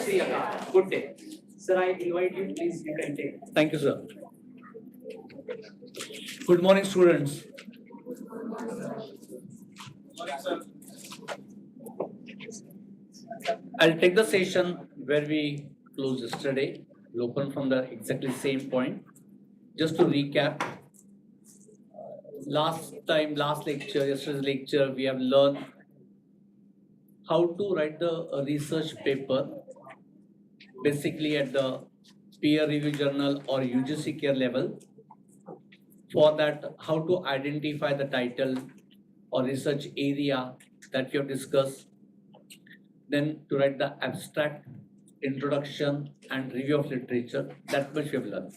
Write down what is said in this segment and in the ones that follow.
Shri Akal. Good day. Sir, I invite you, please, you can take. Thank you, sir. Good morning, students. I'll take the session where we closed yesterday. We'll open from the exactly same point. Just to recap, last lecture, yesterday's lecture, we have learned how to write the research paper, basically at the peer review journal or UGC care level. For that, how to identify the title or research area that we have discussed, then to write the abstract, introduction, and review of literature. That much we have learned.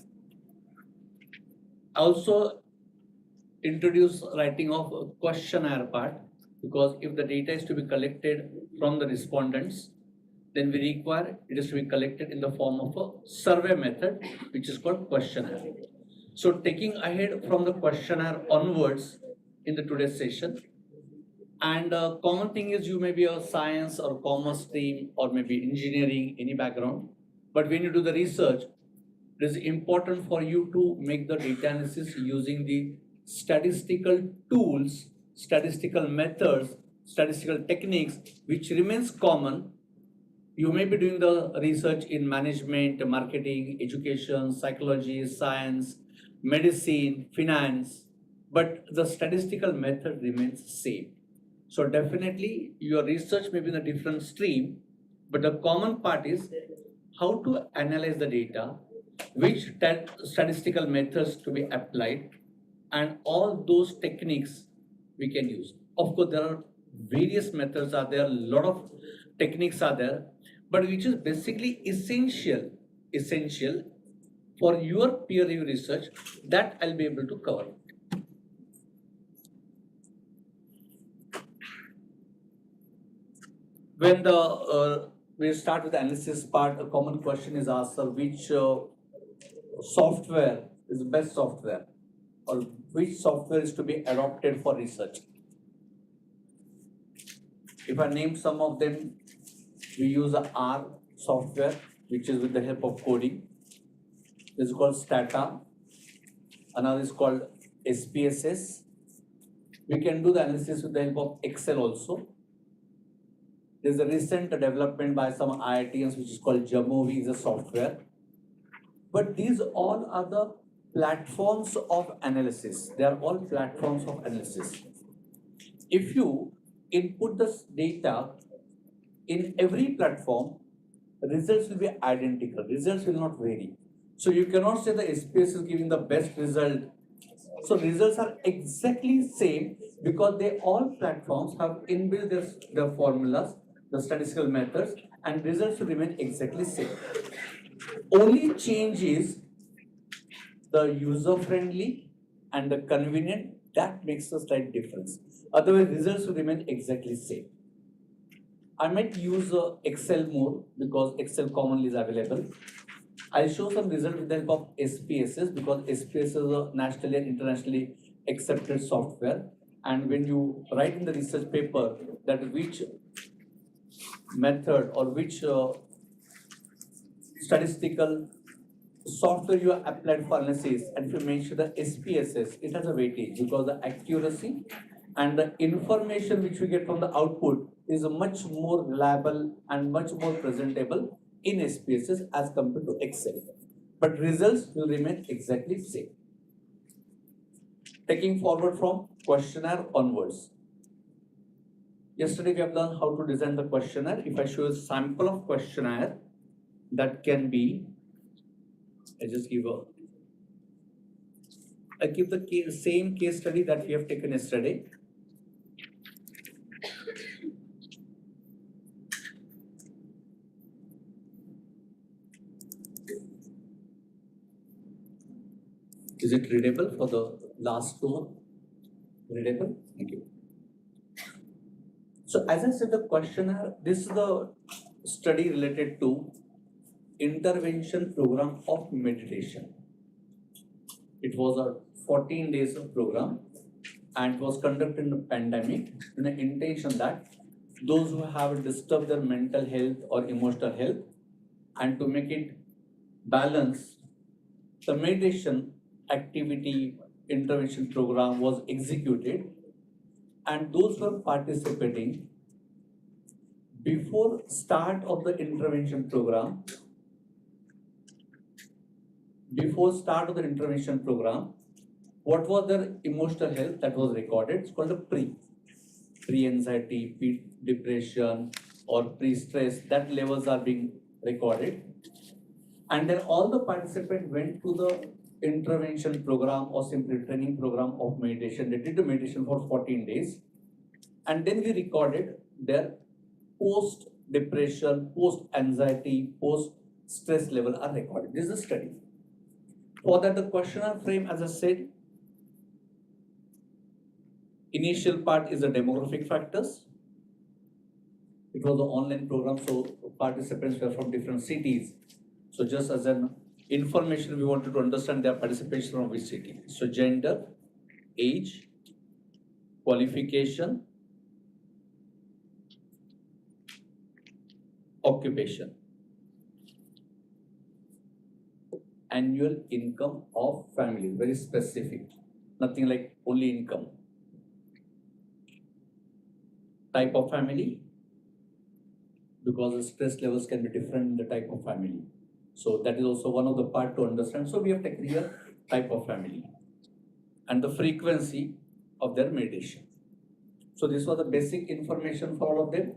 I also introduce writing of a questionnaire part, because if the data is to be collected from the respondents, then we require it is to be collected in the form of a survey method, which is called questionnaire. So taking ahead from the questionnaire onwards in the today's session, and common thing is you may be a science or commerce stream or maybe engineering, any background. But when you do the research, it is important for you to make the data analysis using the statistical tools, statistical methods, statistical techniques, which remains common. You may be doing the research in management, marketing, education, psychology, science, medicine, finance, but the statistical method remains same. So definitely your research may be in a different stream, but the common part is how to analyze the data, which statistical methods to be applied, and all those techniques we can use. Of course, there are various methods are there, a lot of techniques are there, but which is basically essential for your peer review research, that I'll be able to cover. When we start with the analysis part, a common question is asked, which software is the best software, or which software is to be adopted for research? If I name some of them, we use a R software, which is with the help of coding. This is called Stata. Another is called SPSS. We can do the analysis with the help of Excel also. There's a recent development by some IITians, which is called Jamovi, is a software. But these all are the platforms of analysis. They are all platforms of analysis. If you input this data in every platform, results will be identical. Results will not vary. So you cannot say the SPS is giving the best result. So results are exactly same, because they all platforms have inbuilt their formulas, the statistical methods, and results will remain exactly same. Only change is the user-friendly and the convenient, that makes a slight difference. Otherwise, results will remain exactly same. I might use Excel more because Excel commonly is available. I'll show some results with the help of SPSS, because SPSS is a nationally and internationally accepted software. And when you write in the research paper that which method or which statistical software you are applied for analysis, and if you mention the SPSS, it has a weightage, because the accuracy and the information which we get from the output is much more reliable and much more presentable in SPSS as compared to Excel. But results will remain exactly same. Taking forward from questionnaire onwards. Yesterday we have learned how to design the questionnaire. If I show a sample of questionnaire, that can be, I give the same case study that we have taken yesterday. Is it readable for the last two? Readable? Thank you. So as I said, the questionnaire, this is the study related to intervention program of meditation. It was a 14 days of program, and it was conducted in the pandemic with the intention that those who have disturbed their mental health or emotional health, and to make it balance, the meditation activity intervention program was executed, and those who are participating before start of the intervention program, what was their emotional health that was recorded? It's called a pre-anxiety, pre-depression, or pre-stress. That levels are being recorded, and then all the participants went to the intervention program or simply training program of meditation. They did the meditation for 14 days, and then we recorded their post-depression, post-anxiety, post-stress level are recorded. This is a study. For that, the questionnaire frame, as I said, initial part is the demographic factors. It was an online program, so participants were from different cities. So just as an information, we wanted to understand their participation from which city. So gender, age, qualification, occupation, annual income of family, very specific, nothing like only income. Type of family, because the stress levels can be different in the type of family. So that is also one of the part to understand. So we have taken here type of family and the frequency of their meditation. So this was the basic information for all of them.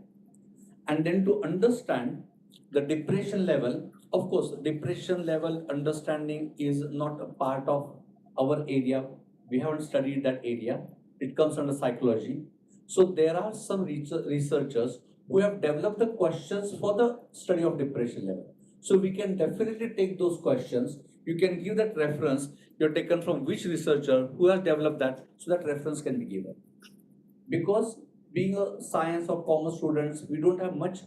And then to understand the depression level, of course, depression level understanding is not a part of our area. We haven't studied that area. It comes under psychology. So there are some researchers who have developed the questions for the study of depression level. So we can definitely take those questions. You can give that reference. You're taken from which researcher who has developed that, so that reference can be given. Because being a science or commerce students, we don't have much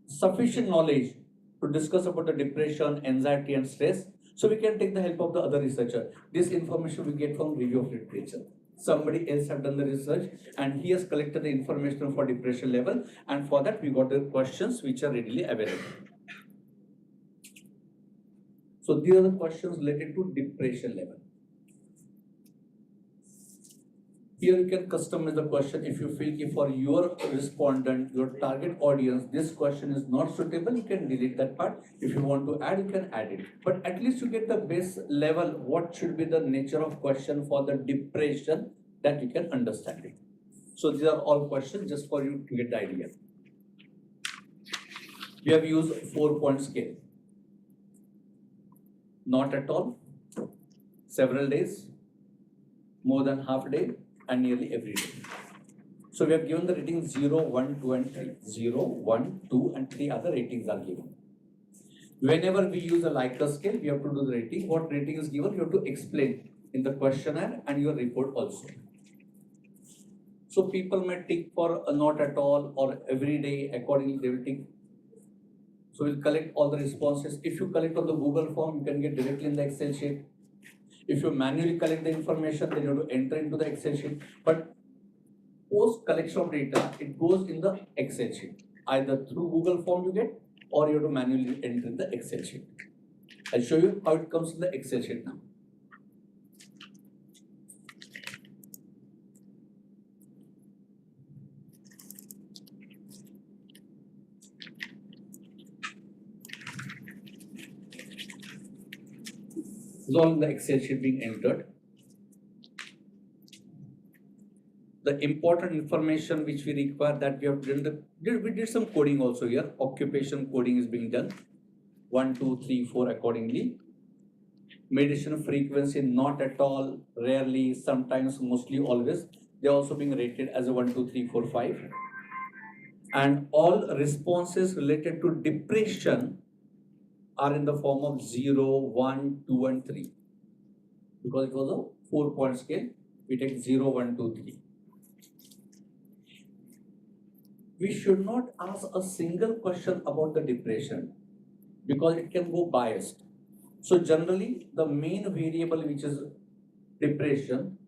sufficient knowledge to discuss about the depression, anxiety, and stress. So we can take the help of the other researcher. This information we get from review of literature. Somebody else have done the research and he has collected the information for depression level, and for that we got the questions which are readily available. So these are the questions related to depression level. Here you can customize the question. If you feel if for your respondent, your target audience, this question is not suitable, you can delete that part. If you want to add, you can add it. But at least you get the base level, what should be the nature of question for the depression, that you can understand it. So these are all questions just for you to get the idea. We have used 4-point scale. Not at all, several days, more than half a day, and nearly every day. So we have given the ratings 0, 1, 2, and 3. 0, 1, 2, and 3 other ratings are given. Whenever we use a Likert scale, we have to do the rating. What rating is given, you have to explain in the questionnaire and your report also. So people may tick for a not at all or every day, accordingly they will tick. So we'll collect all the responses. If you collect on the Google form, you can get directly in the Excel sheet. If you manually collect the information, then you have to enter into the Excel sheet. But post collection of data, it goes in the Excel sheet. Either through Google form you get, or you have to manually enter in the Excel sheet. I'll show you how it comes in the Excel sheet now. This is all in the Excel sheet being entered. The important information which we require, that we have done we did some coding also here. Occupation coding is being done. 1, 2, 3, 4 accordingly. Meditation frequency, not at all, rarely, sometimes, mostly, always. They are also being rated as a 1, 2, 3, 4, 5. And all responses related to depression are in the form of 0, 1, 2, and 3. Because it was a 4-point scale, we take 0, 1, 2, 3. We should not ask a single question about the depression because it can go biased. So generally, the main variable which is depression,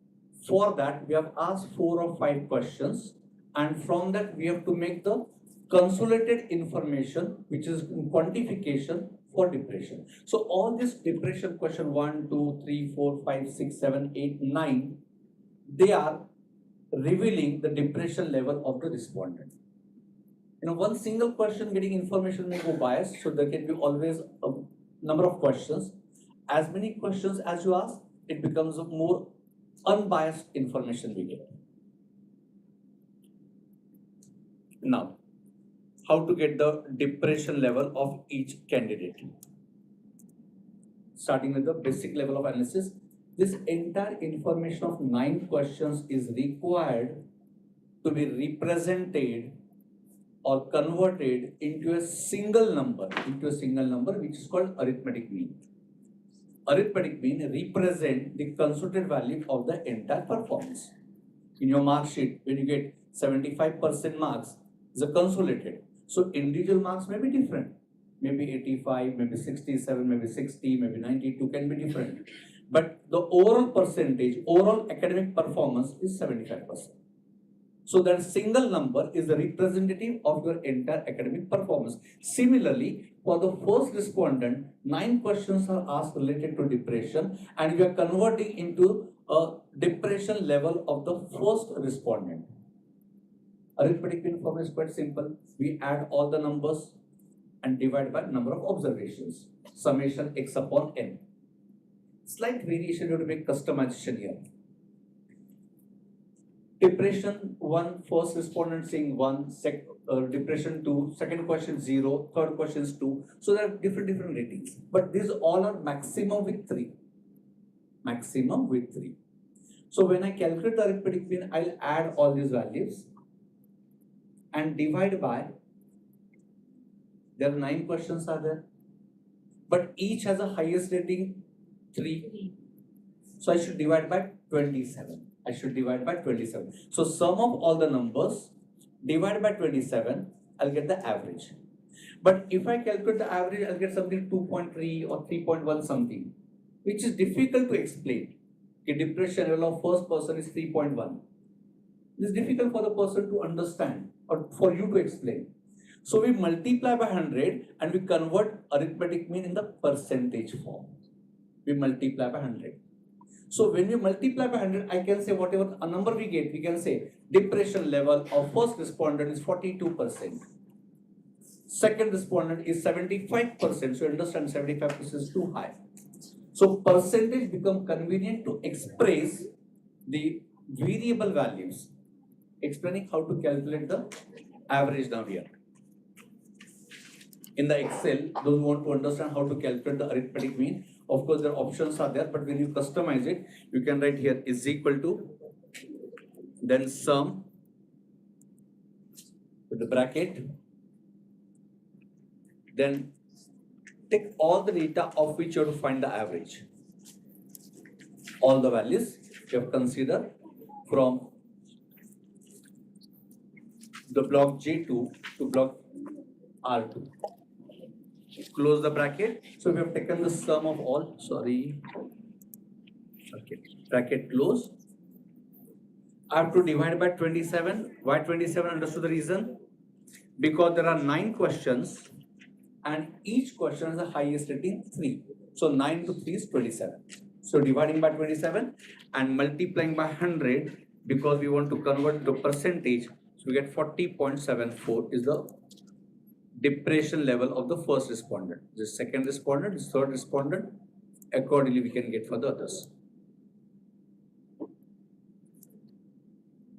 for that we have asked 4 or 5 questions, and from that we have to make the consolidated information, which is quantification for depression. So all this depression question 1, 2, 3, 4, 5, 6, 7, 8, 9, they are revealing the depression level of the respondent. One single question getting information may go biased, so there can be always a number of questions. As many questions as you ask, it becomes a more unbiased information we get. Now, how to get the depression level of each candidate? Starting with the basic level of analysis, this entire information of 9 questions is required to be represented or converted into a single number, which is called arithmetic mean. Arithmetic mean represent the consolidated value of the entire performance. In your mark sheet, when you get 75% marks, is a consolidated. So individual marks may be different. Maybe 85, maybe 67, maybe 60, maybe 92 can be different. But the overall percentage, overall academic performance is 75%. So that single number is the representative of your entire academic performance. Similarly, for the first respondent, 9 questions are asked related to depression, and we are converting into a depression level of the first respondent. Arithmetic mean formula is quite simple. We add all the numbers and divide by number of observations. Summation x upon n. Slight variation, you have to make customization here. Depression 1, first respondent saying 1, depression 2, second question 0, third question is 2. So there are different ratings. But these all are maximum with 3. Maximum with 3. So when I calculate the arithmetic mean, I'll add all these values and divide by, there are 9 questions are there, but each has a highest rating 3. So I should divide by 27. So sum of all the numbers divided by 27, I'll get the average. But if I calculate the average, I'll get something 2.3 or 3.1 something, which is difficult to explain. A depression level of first person is 3.1. It is difficult for the person to understand or for you to explain. So we multiply by 100 and we convert arithmetic mean in the percentage form. We multiply by 100. So when we multiply by 100, I can say whatever a number we get, we can say depression level of first respondent is 42%. Second respondent is 75%. So you understand 75% is too high. So percentage become convenient to express the variable values. Explaining how to calculate the average now here. In the Excel, those who want to understand how to calculate the arithmetic mean, of course, there are options are there, but when you customize it, you can write here is equal to, then sum with the bracket, then take all the data of which you have to find the average. All the values you have considered from the block J2 to block R2. Close the bracket. So we have taken the sum of all, okay, bracket close. I have to divide by 27. Why 27? Understood the reason? Because there are 9 questions and each question has the highest rating 3. So 9 to 3 is 27. So dividing by 27 and multiplying by 100 because we want to convert the percentage. So we get 40.74 is the depression level of the first respondent. The second respondent, the third respondent, accordingly we can get for the others.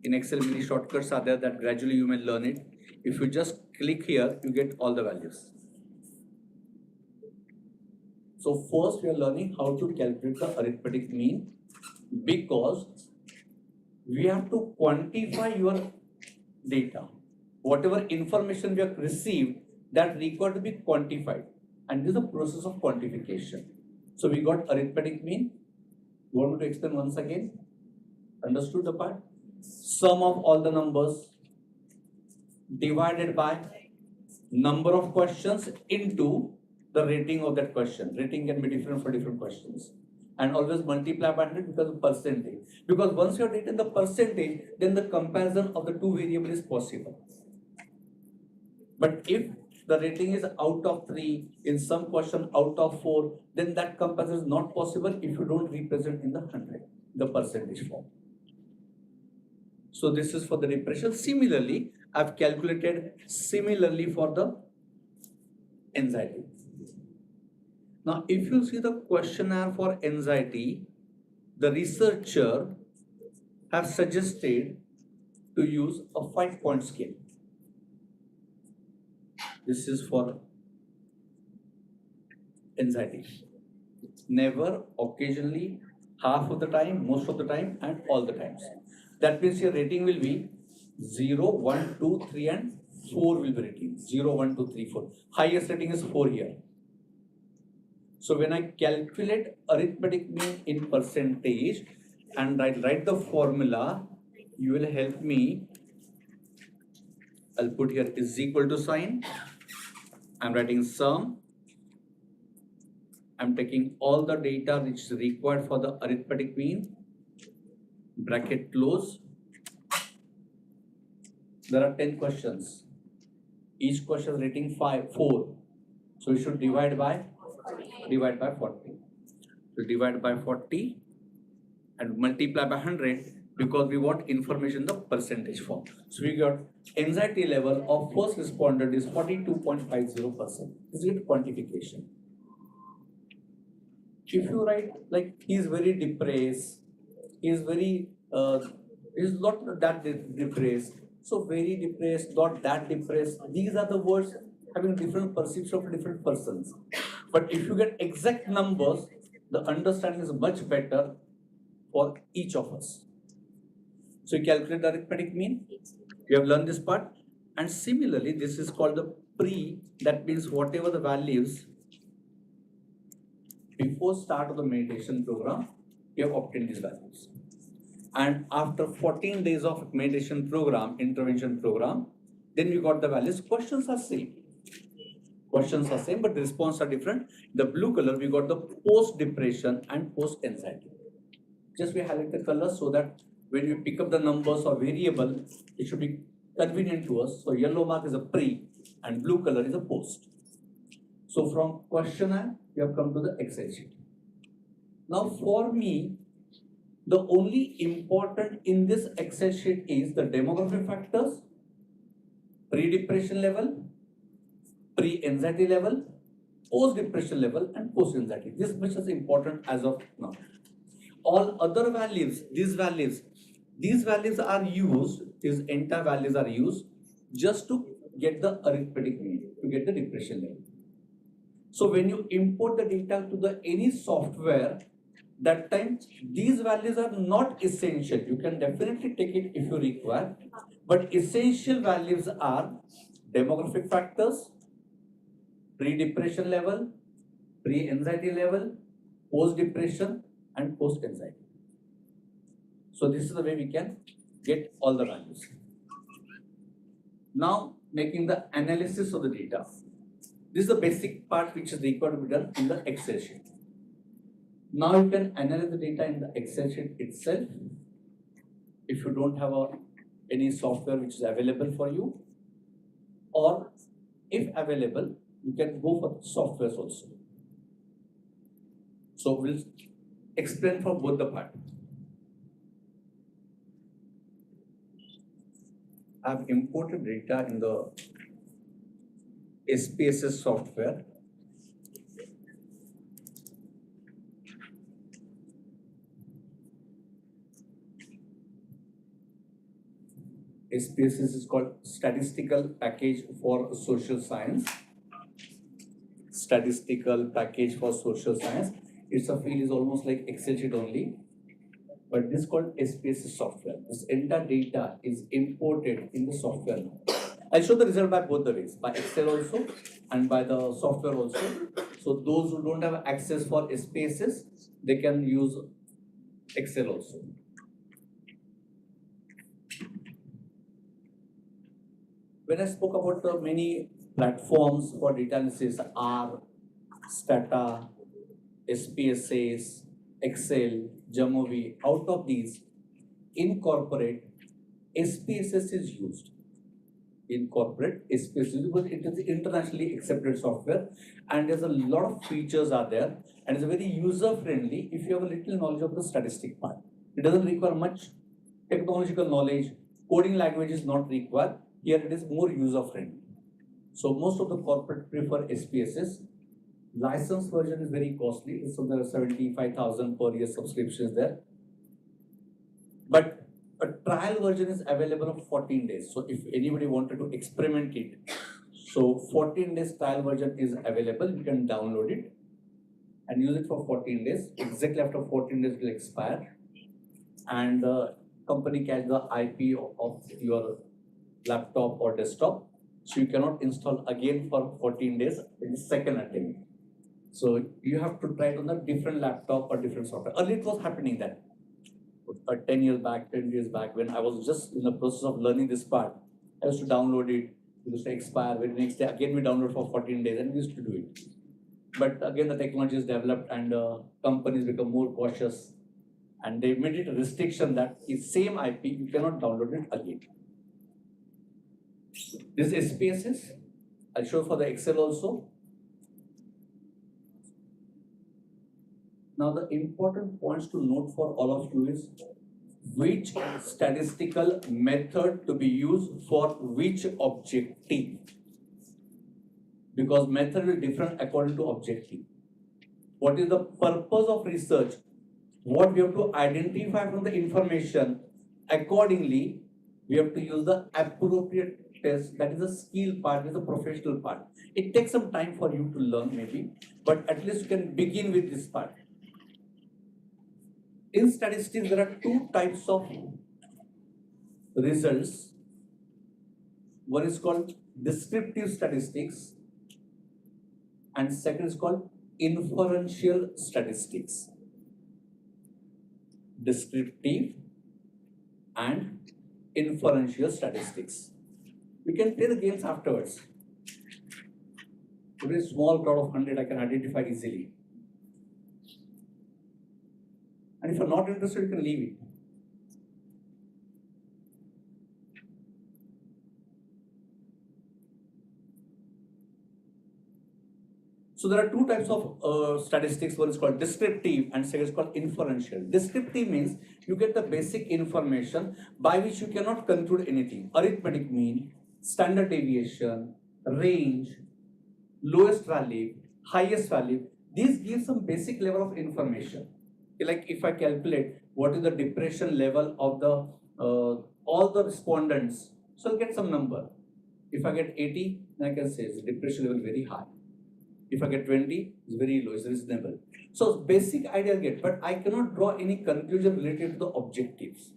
In Excel, many shortcuts are there that gradually you may learn it. If you just click here, you get all the values. So first we are learning how to calculate the arithmetic mean because we have to quantify your data. Whatever information we have received, that required to be quantified, and this is the process of quantification. So we got arithmetic mean. You want me to explain once again? Understood the part? Sum of all the numbers divided by number of questions into the rating of that question. Rating can be different for different questions. And always multiply by 100 because of percentage. Because once you have written the percentage, then the comparison of the two variables is possible. But if the rating is out of 3, in some question out of 4, then that comparison is not possible if you don't represent in the 100, the percentage form. So this is for the depression. Similarly, I've calculated similarly for the anxiety. Now, if you see the questionnaire for anxiety, the researcher have suggested to use a 5-point scale. This is for anxiety. Never, occasionally, half of the time, most of the time, and all the times. That means your rating will be 0, 1, 2, 3, and 4 will be rating. 0, 1, 2, 3, 4. Highest rating is 4 here. So when I calculate arithmetic mean in percentage and write the formula, you will help me. I'll put here is equal to sign. I'm writing sum. I'm taking all the data which is required for the arithmetic mean. Bracket close. There are 10 questions. Each question is rating 4. So we should divide by 40. So divide by 40 and multiply by 100 because we want information in the percentage form. So we got anxiety level of first respondent is 42.50%. This is quantification. If you write like he is very depressed, he is very is not that depressed, so very depressed, not that depressed. These are the words having different perception of different persons. But if you get exact numbers, the understanding is much better for each of us. So you calculate the arithmetic mean. You have learned this part. And similarly, this is called the pre. That means whatever the values before start of the meditation program, you have obtained these values. And after 14 days of meditation program, intervention program, then we got the values. Questions are same. Questions are same, but the response are different. The blue color, we got the post-depression and post-anxiety. Just we highlight the color so that when we pick up the numbers or variable, it should be convenient to us. So yellow mark is a pre and blue color is a post. So from questionnaire, we have come to the Excel sheet. Now for me, the only important in this Excel sheet is the demographic factors, pre-depression level, pre-anxiety level, post-depression level, and post-anxiety. This much is important as of now. All other values, these values are used, these entire values are used just to get the arithmetic mean, to get the depression level. So when you import the data to the any software, that time these values are not essential. You can definitely take it if you require, but essential values are demographic factors, pre-depression level, pre-anxiety level, post-depression, and post-anxiety. So this is the way we can get all the values. Now making the analysis of the data. This is the basic part which is required to be done in the Excel sheet. Now you can analyze the data in the Excel sheet itself. If you don't have any software which is available for you, or if available, you can go for softwares also. So we'll explain for both the parts. I've imported data in the SPSS software. SPSS is called Statistical Package for Social Science. Statistical Package for Social Science. Its a field is almost like Excel sheet only, but this is called SPSS software. This entire data is imported in the software now. I'll show the result by both the ways, by Excel also and by the software also. So those who don't have access for SPSS, they can use Excel also. When I spoke about the many platforms for data analysis, R, Stata, SPSS, Excel, Jamovi, out of these, incorporate SPSS is used. in corporate SPSS because it is internationally accepted software and there's a lot of features are there and it's very user friendly if you have a little knowledge of the statistic part. It doesn't require much technological knowledge, coding language is not required. Here it is more user friendly. So most of the corporate prefer SPSS. License version is very costly. So there are 75,000 per year subscriptions there. But a trial version is available of 14 days. So if anybody wanted to experiment it, so 14 days trial version is available. You can download it and use it for 14 days. Exactly after 14 days it will expire. And the company catch the IP of your laptop or desktop. So you cannot install again for 14 days in the second attempt. So you have to try it on a different laptop or different software. Earlier it was happening that 10 years back, 10 years back, when I was just in the process of learning this part, I used to download it, it used to expire, very next day again we download for 14 days and we used to do it. But again the technology is developed and companies become more cautious and they made it a restriction that is same IP, you cannot download it again. This is SPSS. I'll show for the Excel also. Now the important points to note for all of you is which statistical method to be used for which objective. Because method will different according to objective. What is the purpose of research? What we have to identify from the information, accordingly, we have to use the appropriate test, that is the skill part, is the professional part. It takes some time for you to learn maybe, but at least you can begin with this part. In statistics, there are two types of results. One is called descriptive statistics and second is called inferential statistics. Descriptive and inferential statistics. We can play the games afterwards. With a small crowd of 100, I can identify easily. And if you're not interested, you can leave it. So there are two types of statistics. One is called descriptive and second is called inferential. Descriptive means you get the basic information by which you cannot conclude anything. Arithmetic mean, standard deviation, range, lowest value, highest value. These give some basic level of information. Like if I calculate what is the depression level of the all the respondents, so I'll get some number. If I get 80, then I can say the depression level very high. If I get 20, it's very low, it's reasonable. So basic idea I get, but I cannot draw any conclusion related to the objectives.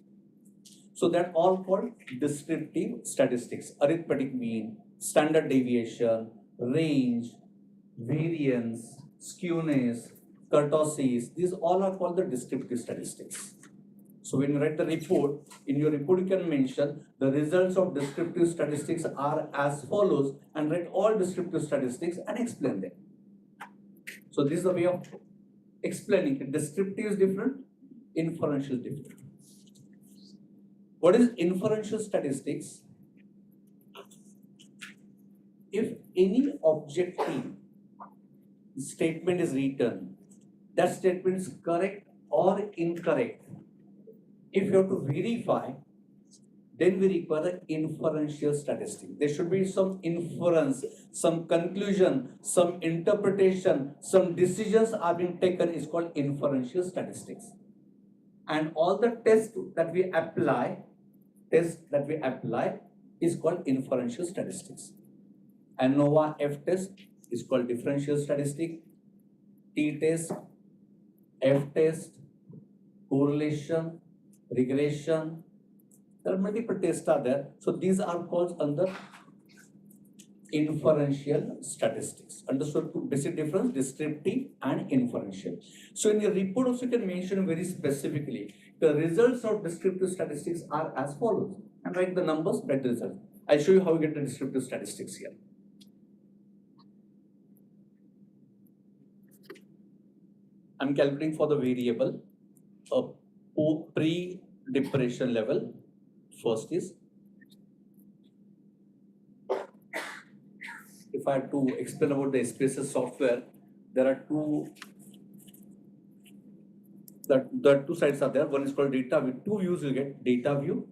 So that all called descriptive statistics. Arithmetic mean, standard deviation, range, variance, skewness, kurtosis, these all are called the descriptive statistics. So when you write the report, in your report you can mention the results of descriptive statistics are as follows and write all descriptive statistics and explain them. So this is the way of explaining it. Descriptive is different, inferential is different. What is inferential statistics? If any objective statement is written, that statement is correct or incorrect. If you have to verify, then we require the inferential statistics. There should be some inference, some conclusion, some interpretation, some decisions are being taken is called inferential statistics. And all the tests that we apply is called inferential statistics. ANOVA F test is called differential statistic, T test, F test, correlation, regression. There are multiple tests are there. So these are called under inferential statistics. Understood the basic difference, descriptive and inferential. So in your report also you can mention very specifically the results of descriptive statistics are as follows and write the numbers, write the result. I'll show you how we get the descriptive statistics here. I'm calculating for the variable pre-depression level. First is if I had to explain about the SPSS software, there are the two sides are there. One is called data view. Two views you get: data view,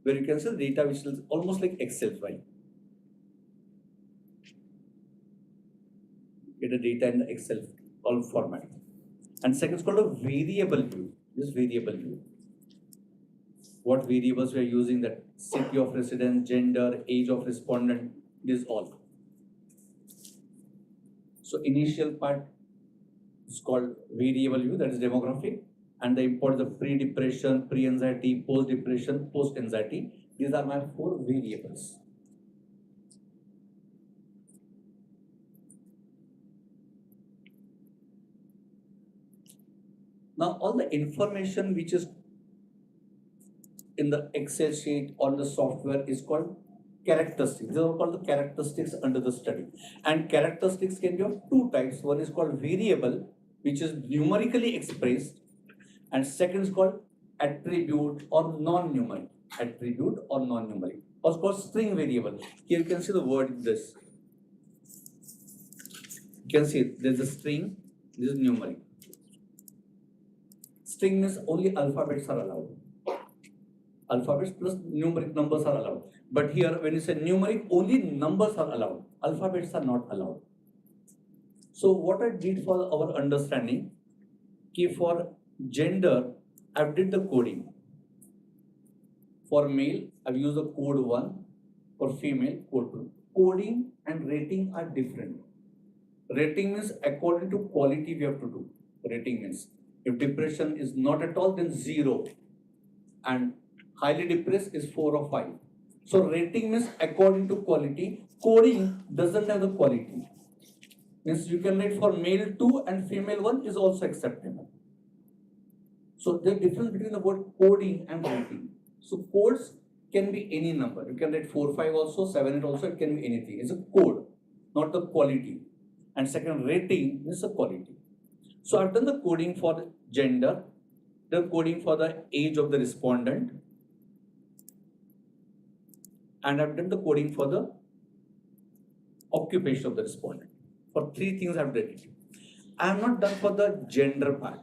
where you can see the data, which is almost like Excel file. Get the data in the Excel all format. And second is called a variable view. This variable view. What variables we are using, that city of residence, gender, age of respondent, this all. So initial part is called variable view, that is demographic, and the import the pre-depression, pre-anxiety, post-depression, post-anxiety. These are my 4 variables. Now all the information which is in the Excel sheet or the software is called characteristics. These are called the characteristics under the study. And characteristics can be of 2 types. One is called variable, which is numerically expressed, and second is called attribute or non-numeric. Attribute or non-numeric. Also called string variable. Here you can see the word this. You can see there's a string, this is numeric. String means only alphabets are allowed. Alphabets plus numeric numbers are allowed. But here, when you say numeric, only numbers are allowed. Alphabets are not allowed. So what I did for our understanding, for gender, I did the coding. For male, I've used the code 1. For female, code 2. Coding and rating are different. Rating means according to quality we have to do. Rating means if depression is not at all, then 0. And highly depressed is 4 or 5. So rating means according to quality. Coding doesn't have the quality. Means you can rate for male 2 and female 1 is also acceptable. So the difference between the word coding and rating. So codes can be any number. You can rate 4, 5 also, 7, 8 also, it can be anything. It's a code, not the quality. And second, rating is the quality. So I've done the coding for the gender, the coding for the age of the respondent, and I've done the coding for the occupation of the respondent. For 3 things I've done it. I have not done for the gender part.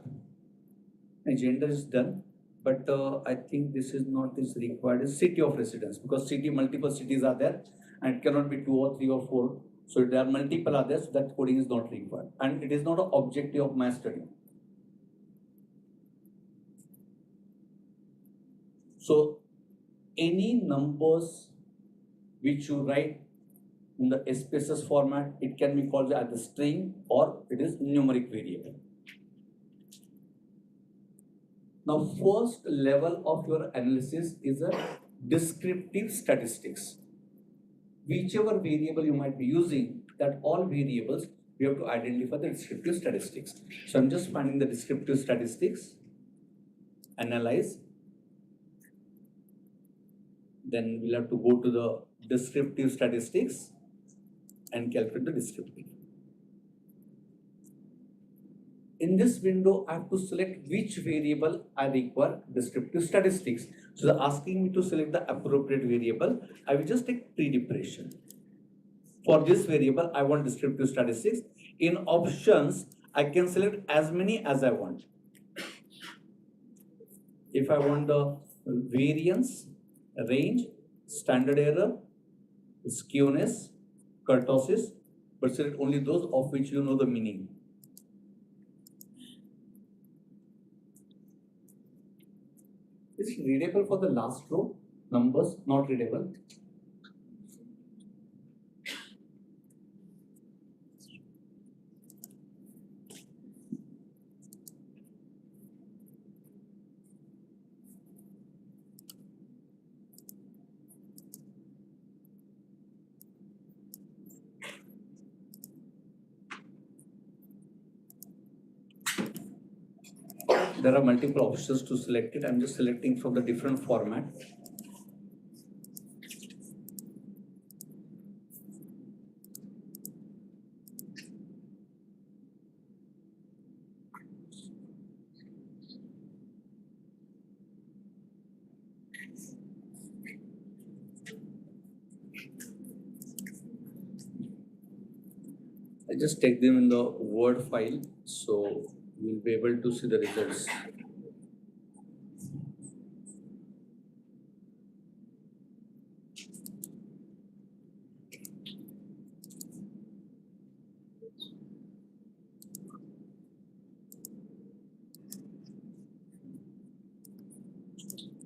My gender is done, but I think this is not required. Is city of residence, because multiple cities are there, and it cannot be 2 or 3 or 4. So there are multiple others, so that coding is not required, and it is not an objective of my study. So any numbers which you write in the SPSS format, it can be called as a string or it is numeric variable. Now, first level of your analysis is a descriptive statistics. Whichever variable you might be using, that all variables, we have to identify the descriptive statistics. So I'm just finding the descriptive statistics, analyze. Then we'll have to go to the descriptive statistics and calculate the descriptive. In this window, I have to select which variable I require descriptive statistics. So they're asking me to select the appropriate variable. I will just take pre-depression. For this variable, I want descriptive statistics. In options, I can select as many as I want. If I want the variance, range, standard error, skewness, kurtosis, but select only those of which you know the meaning. Is it readable for the last row? Numbers not readable. There are multiple options to select it. I'm just selecting from the different format. just take them in the Word file, so you'll be able to see the results.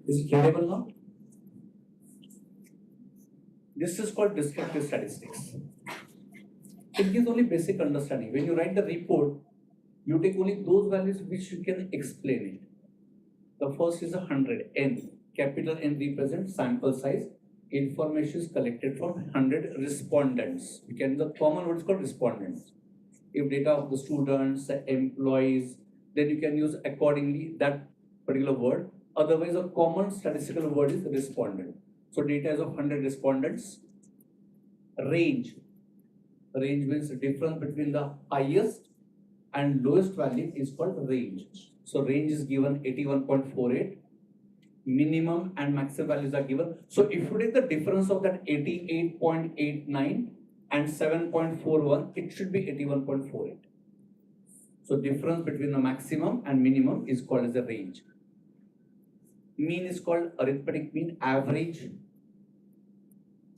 Is it readable now? This is called descriptive statistics. It gives only basic understanding. When you write the report, you take only those values which you can explain it. The first is 100, N. Capital N represents sample size. Information is collected from 100 respondents. You can, the common word is called respondents. If data of the students, the employees, then you can use accordingly that particular word. Otherwise, a common statistical word is respondent. So data is of 100 respondents. Range. Range means the difference between the highest and lowest value is called range. So range is given 81.48. Minimum and maximum values are given. So if you take the difference of that 88.89 and 7.41, it should be 81.48. So difference between the maximum and minimum is called as the range. Mean is called arithmetic mean. Average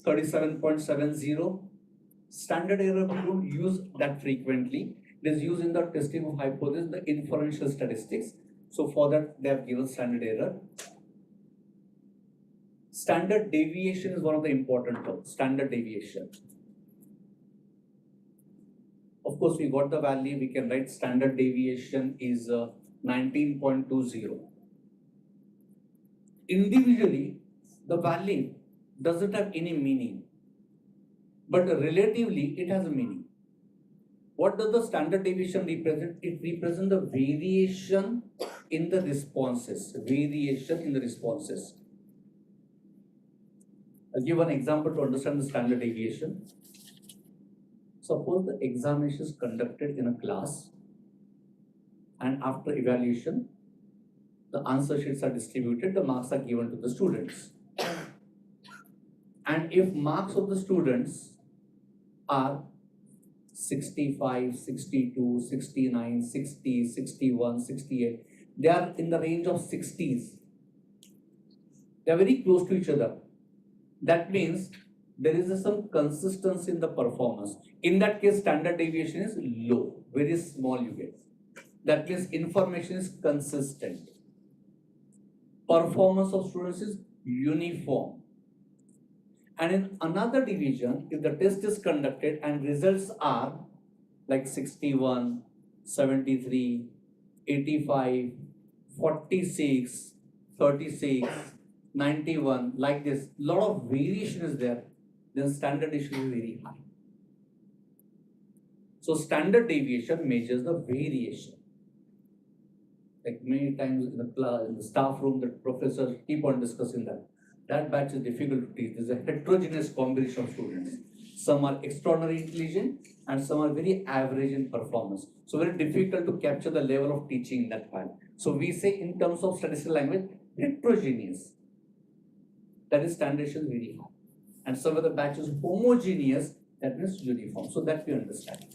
37.70. Standard error, we don't use that frequently. It is used in the testing of hypothesis, the inferential statistics. So for that, they have given standard error. Standard deviation is one of the important terms. Standard deviation. Of course, we got the value. We can write standard deviation is 19.20. Individually, the value doesn't have any meaning, but relatively, it has a meaning. What does the standard deviation represent? It represents the variation in the responses. Variation in the responses. I'll give an example to understand the standard deviation. Suppose the examination is conducted in a class, and after evaluation, the answer sheets are distributed, the marks are given to the students. And if marks of the students are 65, 62, 69, 60, 61, 68, they are in the range of 60s. They are very close to each other. That means there is some consistency in the performance. In that case, standard deviation is low, very small you get. That means information is consistent. Performance of students is uniform. And in another division, if the test is conducted and results are like 61, 73, 85, 46, 36, 91, like this, lot of variation is there, then standard deviation is very high. So standard deviation measures the variation. Like many times in the class, in the staff room, the professors keep on discussing that. That batch is difficult to teach. There's a heterogeneous combination of students. Some are extraordinarily intelligent and some are very average in performance. So very difficult to capture the level of teaching in that part. So we say in terms of statistical language, heterogeneous. That is standardization very high. And some of the batch is homogeneous, that means uniform. So that we understand.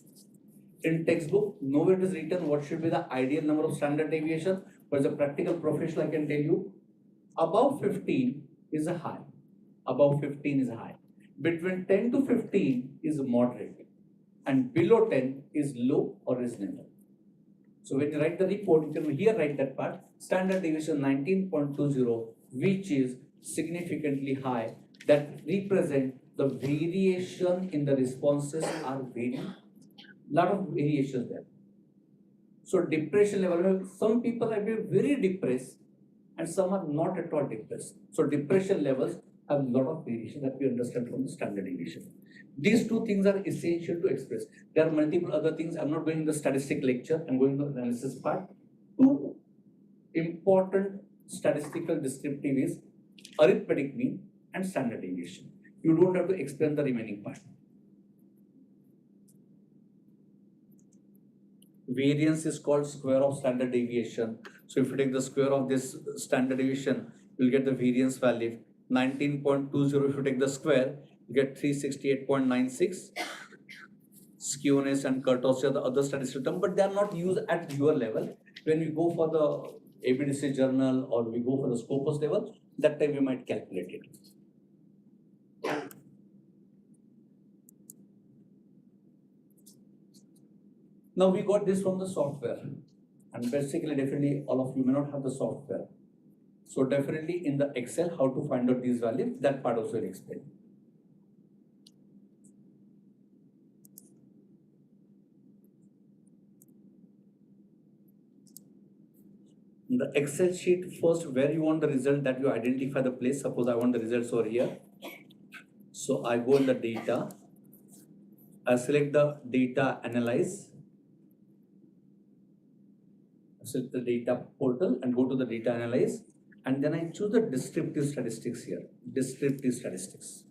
In textbook, nowhere it is written what should be the ideal number of standard deviation, but as a practical professional, I can tell you, above 15 is a high. Above 15 is high. Between 10 to 15 is moderate. And below 10 is low or reasonable. So when you write the report, you can here write that part, standard deviation 19.20, which is significantly high, that represent the variation in the responses are very, lot of variations there. So depression level, some people have been very depressed and some are not at all depressed. So depression levels have a lot of variation that we understand from the standard deviation. These two things are essential to express. There are multiple other things. I'm not going in the statistic lecture. I'm going to the analysis part. Two important statistical descriptive is arithmetic mean and standard deviation. You don't have to explain the remaining part. Variance is called square of standard deviation. So if you take the square of this standard deviation, you'll get the variance value 19.20. If you take the square, you get 368.96. skewness and kurtosis are the other statistical term, but they are not used at your level. When we go for the ABDC journal or we go for the Scopus level, that time we might calculate it. Now we got this from the software, and basically definitely all of you may not have the software. So definitely in the Excel, how to find out these values, that part also will explain. In the Excel sheet, first where you want the result, that you identify the place. Suppose I want the results over here. So I go in the data, I select the data analyze, I select the data portal and go to the data analyze, and then I choose the descriptive statistics here, descriptive statistics.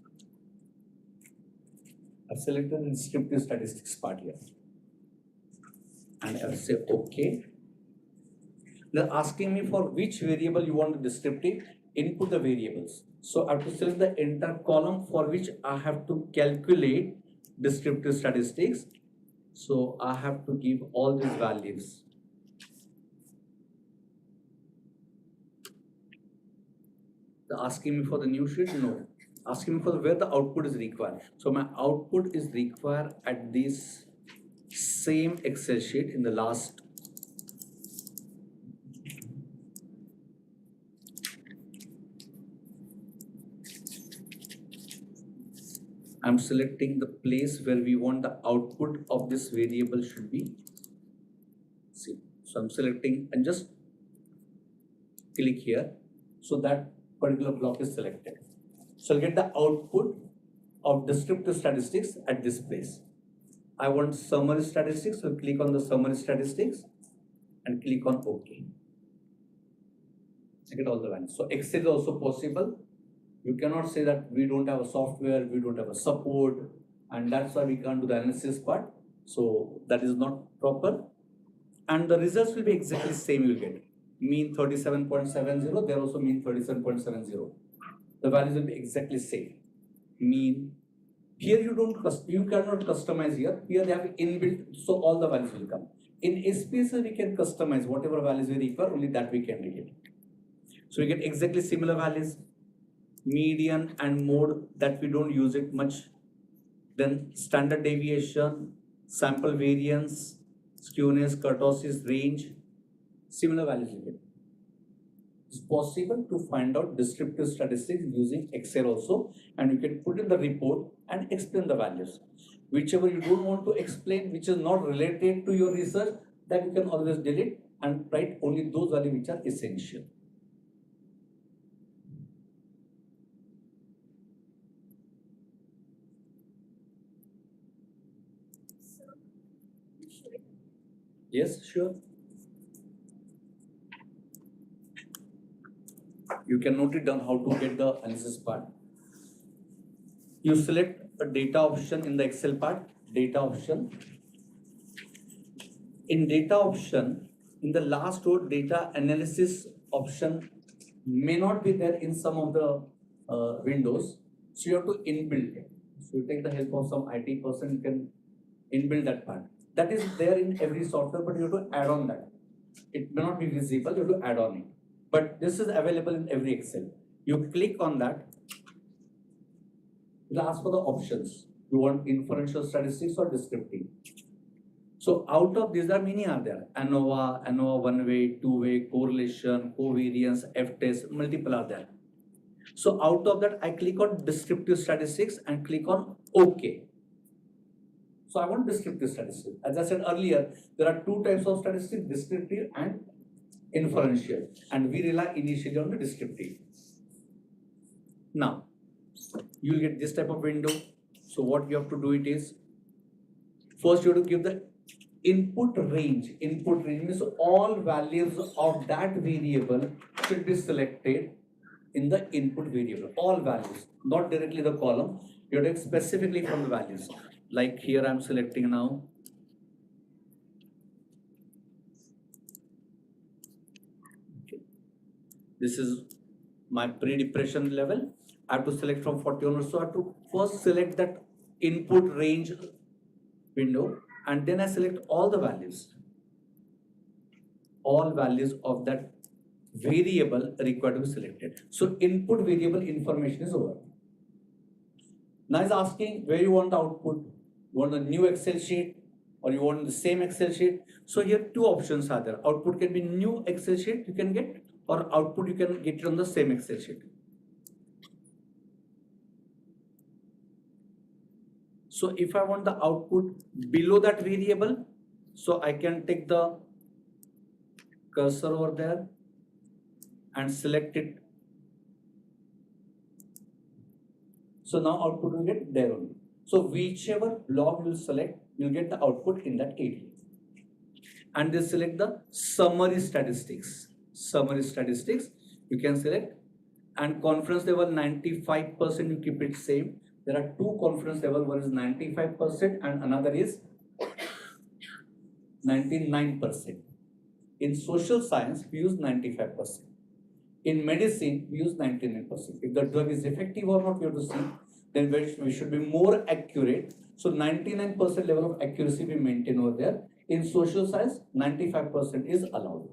I've selected the descriptive statistics part here, and I'll say okay. They're asking me for which variable you want the descriptive, input the variables. So I have to select the entire column for which I have to calculate descriptive statistics. So I have to give all these values. They're asking me for the new sheet? No. Asking me for where the output is required. So my output is required at this same Excel sheet in the last. I'm selecting the place where we want the output of this variable should be. See, so I'm selecting and just click here. So that particular block is selected. So I'll get the output of descriptive statistics at this place. I want summary statistics, so click on the summary statistics and click on OK. I get all the values. So Excel is also possible. You cannot say that we don't have a software, we don't have a support, and that's why we can't do the analysis part. So that is not proper. And the results will be exactly same you will get. Mean 37.70, there also mean 37.70. The values will be exactly same. Mean. Here you cannot customize here. Here they have inbuilt, so all the values will come. In SPSS we can customize whatever values we require, only that we can get. So we get exactly similar values. Median and mode, that we don't use it much. Then standard deviation, sample variance, skewness, kurtosis, range, similar values you get. It's possible to find out descriptive statistics using Excel also, and you can put in the report and explain the values. Whichever you don't want to explain, which is not related to your research, that you can always delete and write only those values which are essential. Yes, sure. You can note it down how to get the analysis part. You select a data option in the Excel part, data option. In data option, in the last row, data analysis option may not be there in some of the windows. So you have to inbuild it. So you take the help of some IT person, you can inbuild that part. That is there in every software, but you have to add on that. It may not be visible, you have to add on it. But this is available in every Excel. You click on that, it'll ask for the options. You want inferential statistics or descriptive. So out of these, there are many are there. ANOVA one-way, two-way, correlation, covariance, F-test, multiple are there. So out of that, I click on descriptive statistics and click on OK. So I want descriptive statistics. As I said earlier, there are two types of statistics, descriptive and inferential. And we rely initially on the descriptive. Now, you will get this type of window. So what you have to do it is, first you have to give the input range. Input range means all values of that variable should be selected in the input variable. All values, not directly the column. You have to specifically from the values. Like here I'm selecting now. Okay. This is my pre-depression level. I have to select from 40 onwards. So I have to first select that input range window, and then I select all the values. All values of that variable required to be selected. So input variable information is over. Now it's asking where you want the output. You want a new Excel sheet or you want the same Excel sheet. So here two options are there. Output can be new Excel sheet you can get, or output you can get it on the same Excel sheet. So if I want the output below that variable, so I can take the cursor over there and select it. So now output will get there only. So whichever block you select, you'll get the output in that area. And they select the summary statistics. Summary statistics, you can select, and confidence level 95%, you keep it same. There are two confidence level, one is 95% and another is 99%. In social science, we use 95%. In medicine, we use 99%. If the drug is effective or not, we have to see. Then we should be more accurate. So 99% level of accuracy we maintain over there. In social science, 95% is allowed.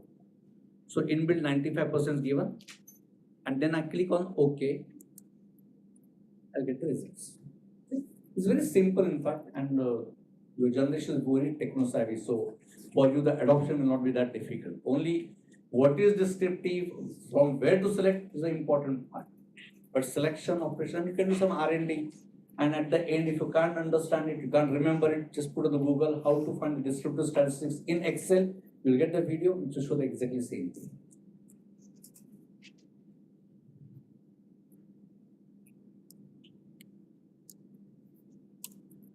So inbuilt 95% is given. And then I click on OK. I'll get the results. It's very simple, in fact, and your generation is very techno-savvy. So for you, the adoption will not be that difficult. Only what is descriptive, from where to select is the important part. But selection operation, you can do some R&D. And at the end, if you can't understand it, you can't remember it, just put on the Google how to find the descriptive statistics in Excel. You'll get the video which will show the exactly same thing.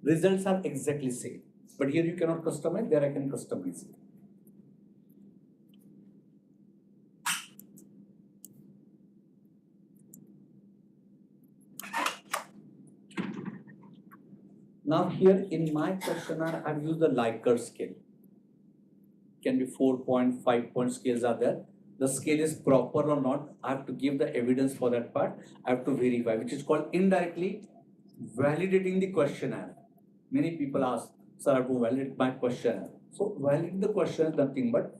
Results are exactly same. But here you cannot customize, there I can customize it. Now here in my questionnaire, I've used the Likert scale. Can be 4-point, 5-point scales are there. The scale is proper or not, I have to give the evidence for that part. I have to verify, which is called indirectly validating the questionnaire. Many people ask, sir, I have to validate my questionnaire. So validate the question is nothing but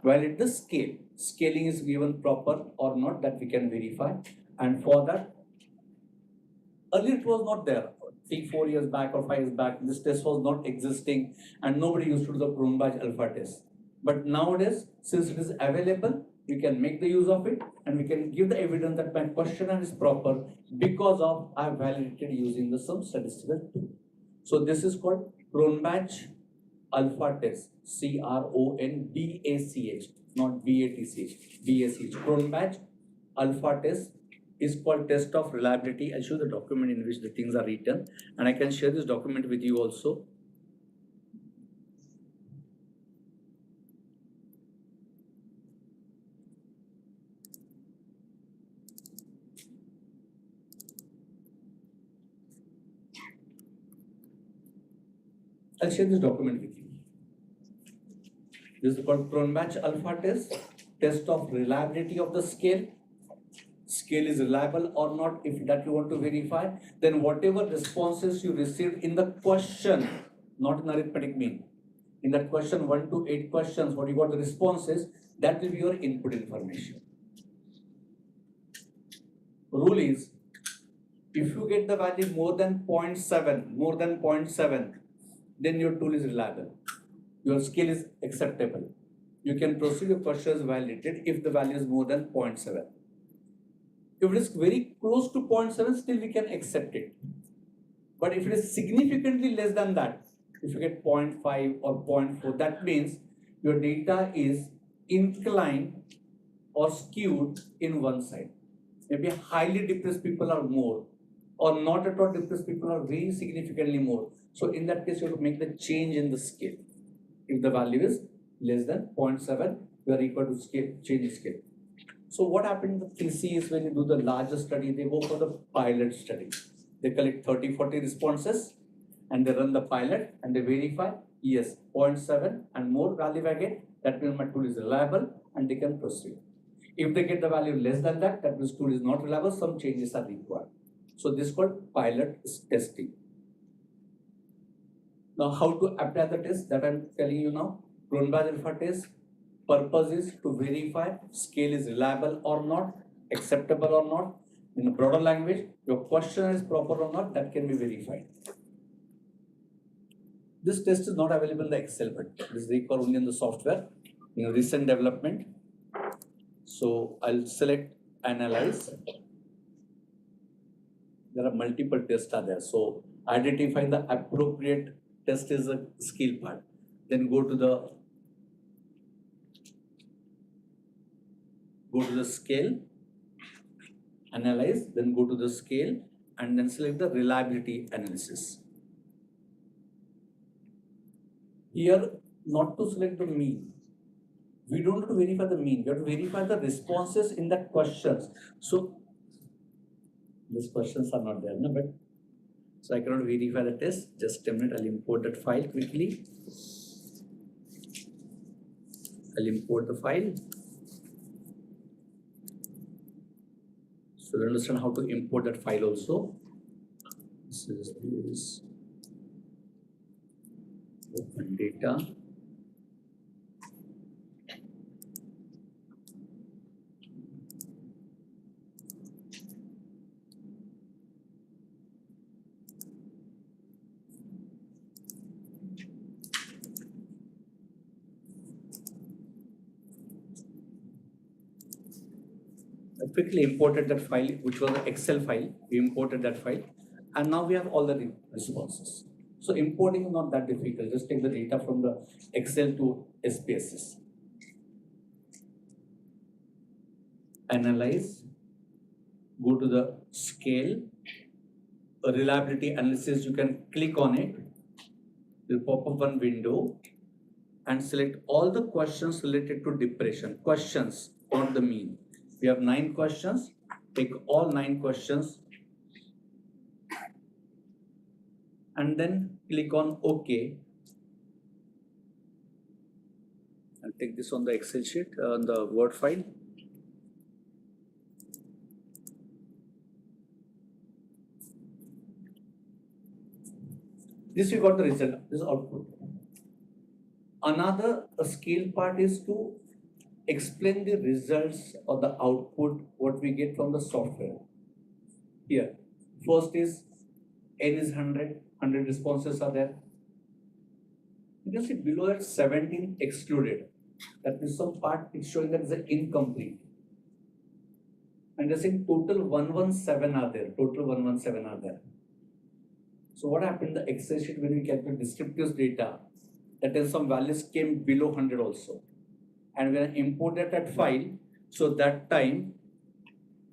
validate the scale. Scaling is given proper or not, that we can verify. And for that, earlier it was not there. 3-4 years back or 5 years back, this test was not existing and nobody used to do the Cronbach alpha test. But nowadays, since it is available, we can make the use of it and we can give the evidence that my questionnaire is proper because of I validated using the some statistical tool. So this is called Cronbach alpha test, Cronbach, not BATCH, BACH. Cronbach alpha test is called test of reliability. I'll show the document in which the things are written and I can share this document with you also. I'll share this document with you. This is called Cronbach alpha test, test of reliability of the scale. Scale is reliable or not, if that you want to verify, then whatever responses you received in the question, not in arithmetic mean, in that question 1 to 8 questions, what you got the responses, that will be your input information. Rule is, if you get the value more than 0.7, then your tool is reliable. Your scale is acceptable. You can proceed your question is validated if the value is more than 0.7. If it is very close to 0.7, still we can accept it. But if it is significantly less than that, if you get 0.5 or 0.4, that means your data is inclined or skewed in one side. Maybe highly depressed people are more, or not at all depressed people are very significantly more. So in that case, you have to make the change in the scale. If the value is less than 0.7, you are equal to scale, change the scale. So what happened in the TC is when you do the larger study, they go for the pilot study. They collect 30-40 responses and they run the pilot and they verify, yes, 0.7 and more value I get, that means my tool is reliable and they can proceed. If they get the value less than that, that means tool is not reliable, some changes are required. So this is called pilot testing. Now, how to apply the test that I'm telling you now. Cronbach alpha test purpose is to verify scale is reliable or not, acceptable or not. In a broader language, your question is proper or not, that can be verified. This test is not available in the Excel, but this is required only in the software, in recent development. So I'll select analyze. There are multiple tests are there. So identify the appropriate test is a skill part. Then go to the scale, analyze, then go to the scale and then select the reliability analysis. Here, not to select the mean. We don't have to verify the mean. We have to verify the responses in that questions. So these questions are not there, no? But so I cannot verify the test. Just a minute, I'll import that file quickly. I'll import the file. So you understand how to import that file also. This is open data. I quickly imported that file, which was an Excel file. We imported that file, and now we have all the responses. So importing is not that difficult. Just take the data from the Excel to SPSS. Analyze. Go to the scale. A reliability analysis. You can click on it. It will pop up one window, and select all the questions related to depression. Questions on the mean. We have 9 questions. Take all 9 questions and then click on OK. I'll take this on the Excel sheet, on the Word file. This we got the result. This is output. Another skill part is to explain the results or the output what we get from the software. Here, first is N is 100 responses are there. You can see below that 17 excluded. That means some part is showing that it's incomplete. And they're saying total 117 are there. Total 117 are there. So what happened in the Excel sheet when we calculate descriptive data, that is some values came below 100 also. And when I imported that file, so that time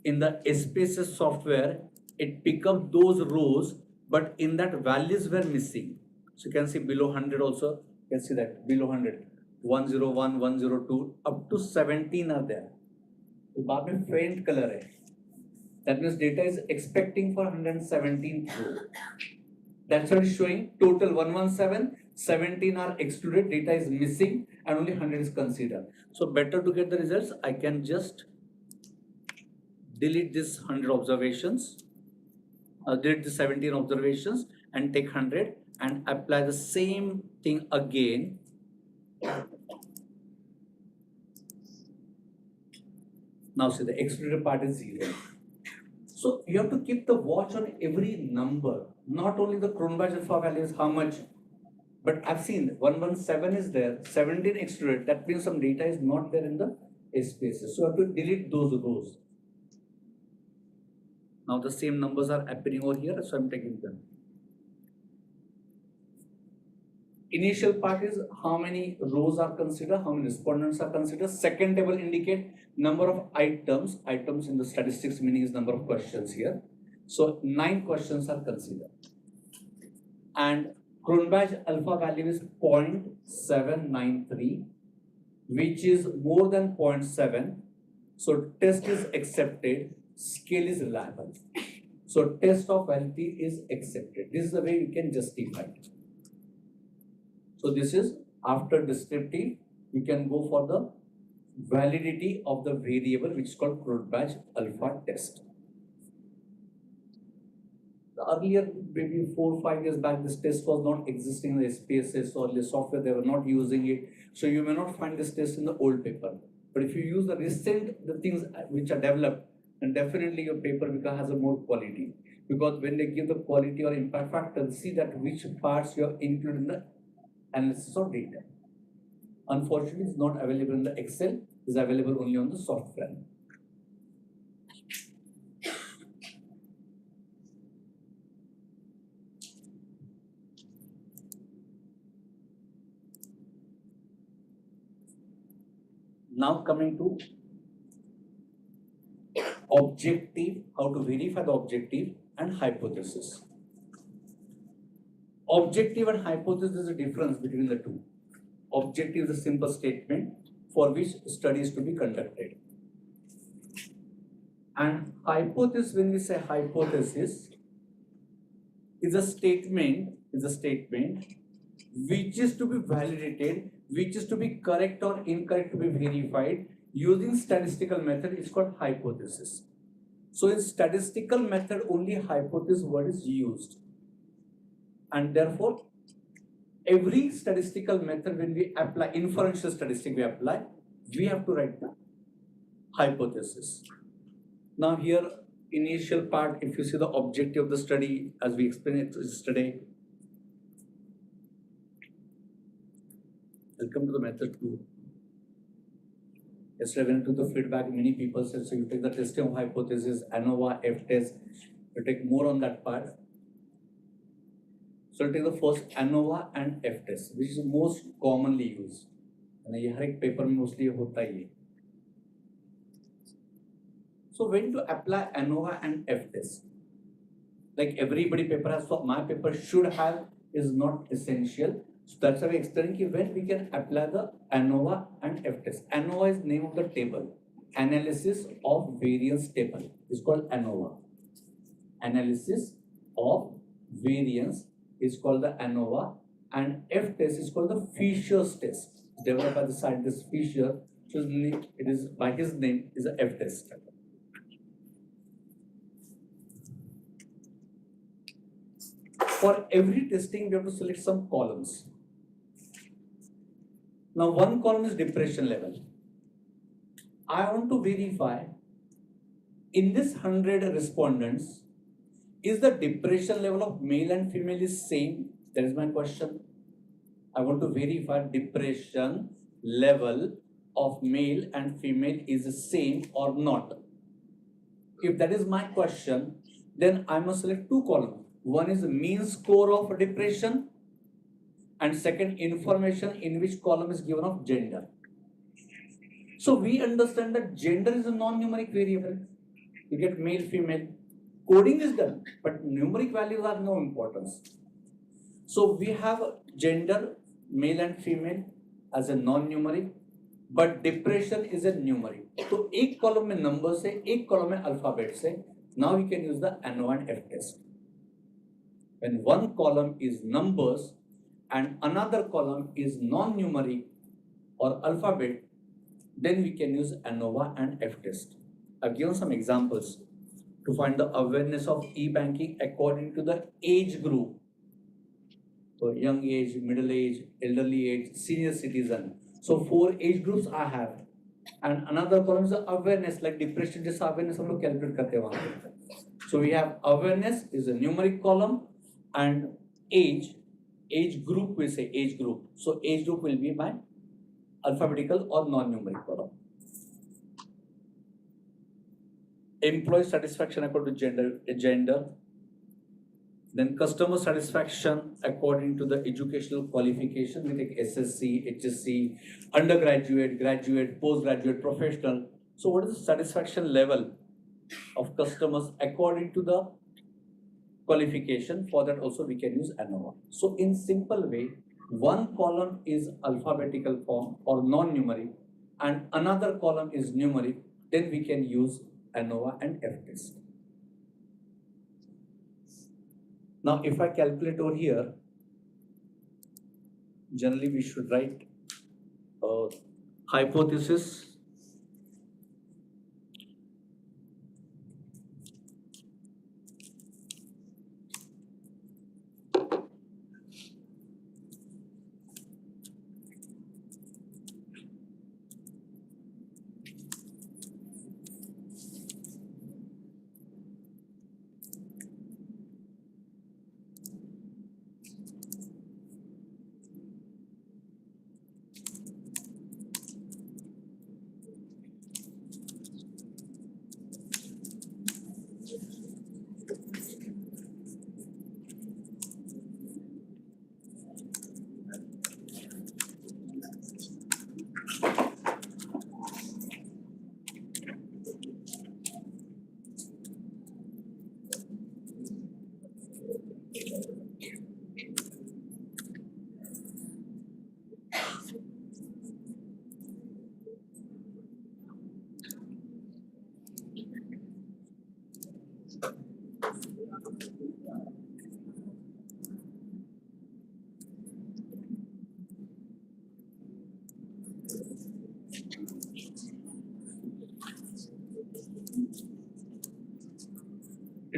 in the SPSS software, it picked up those rows, but in that values were missing. So you can see below 100 also, you can see that below 100, 101, 102, up to 17 are there. So बाद में faint color है. That means data is expecting for 117 row. That's what is showing total 117, 17 are excluded, data is missing, and only 100 is considered. So better to get the results, I can just delete this 100 observations, delete the 17 observations and take 100 and apply the same thing again. Now see the excluded part is 0. So you have to keep the watch on every number, not only the Cronbach alpha value is how much, but I've seen 117 is there, 17 excluded, that means some data is not there in the SPSS. So I have to delete those rows. Now the same numbers are appearing over here, so I'm taking them. Initial part is how many rows are considered, how many respondents are considered. Second table indicate number of items. Items in the statistics meaning is number of questions here. So 9 questions are considered. And Cronbach alpha value is 0.793, which is more than 0.7. So test is accepted, scale is reliable. So test of validity is accepted. This is the way we can justify it. So this is after descriptive, you can go for the validity of the variable which is called Cronbach alpha test. Earlier, maybe 4 or 5 years back, this test was not existing in the SPSS or the software, they were not using it. So you may not find this test in the old paper. But if you use the recent, the things which are developed, then definitely your paper has a more quality. Because when they give the quality or impact factor, see that which parts you have included in the analysis of data. Unfortunately, it's not available in the Excel, it's available only on the software. Now coming to objective, how to verify the objective and hypothesis. Objective and hypothesis is a difference between the two. Objective is a simple statement for which study is to be conducted. And hypothesis, when we say hypothesis, is a statement which is to be validated, which is to be correct or incorrect to be verified using statistical method. It's called hypothesis. So in statistical method, only hypothesis word is used. And therefore, every statistical method, when we apply inferential statistic, we have to write the hypothesis. Now here, initial part, if you see the objective of the study, as we explained it yesterday. Welcome to the method 2. Yesterday when I took the feedback, many people said, so you take the testing of hypothesis, ANOVA, F-test, you take more on that part. So I'll take the first ANOVA and F-test, which is most commonly used. And हर एक paper में mostly होता ही है. So when to apply ANOVA and F-test? Like everybody paper has, so my paper should have, is not essential. So that's why we explain when we can apply the ANOVA and F-test. ANOVA is name of the table. Analysis of variance table is called ANOVA. Analysis of variance is called the ANOVA, and F-test is called the Fisher's test. It's developed by the scientist Fisher. So it is by his name is the F-test. For every testing, we have to select some columns. Now, one column is depression level. I want to verify in this 100 respondents, is the depression level of male and female is same? That is my question. I want to verify depression level of male and female is the same or not. If that is my question, then I must select two columns. One is the mean score of depression, and second, information in which column is given of gender. So we understand that gender is a non-numeric variable. You get male, female. Coding is done, but numeric values are no importance. So we have gender, male and female as a non-numeric, but depression is a numeric. So एक column में numbers है, एक column में alphabets है. Now we can use the ANOVA and F-test. When one column is numbers and another column is non-numeric or alphabet, then we can use ANOVA and F-test. I've given some examples to find the awareness of e-banking according to the age group. So young age, middle age, elderly age, senior citizen. So 4 age groups I have. And another column is the awareness, like depression just awareness हम लोग calculate करते हैं वहाँ पे. So we have awareness is a numeric column, and age group, we say age group. So age group will be my alphabetical or non-numeric column. Employee satisfaction according to gender. Then customer satisfaction according to the educational qualification. We take SSC, HSC, undergraduate, graduate, postgraduate, professional. So what is the satisfaction level of customers according to the qualification? For that also we can use ANOVA. So in simple way, one column is alphabetical form or non-numeric and another column is numeric, then we can use ANOVA and F-test. Now if I calculate over here, generally we should write hypothesis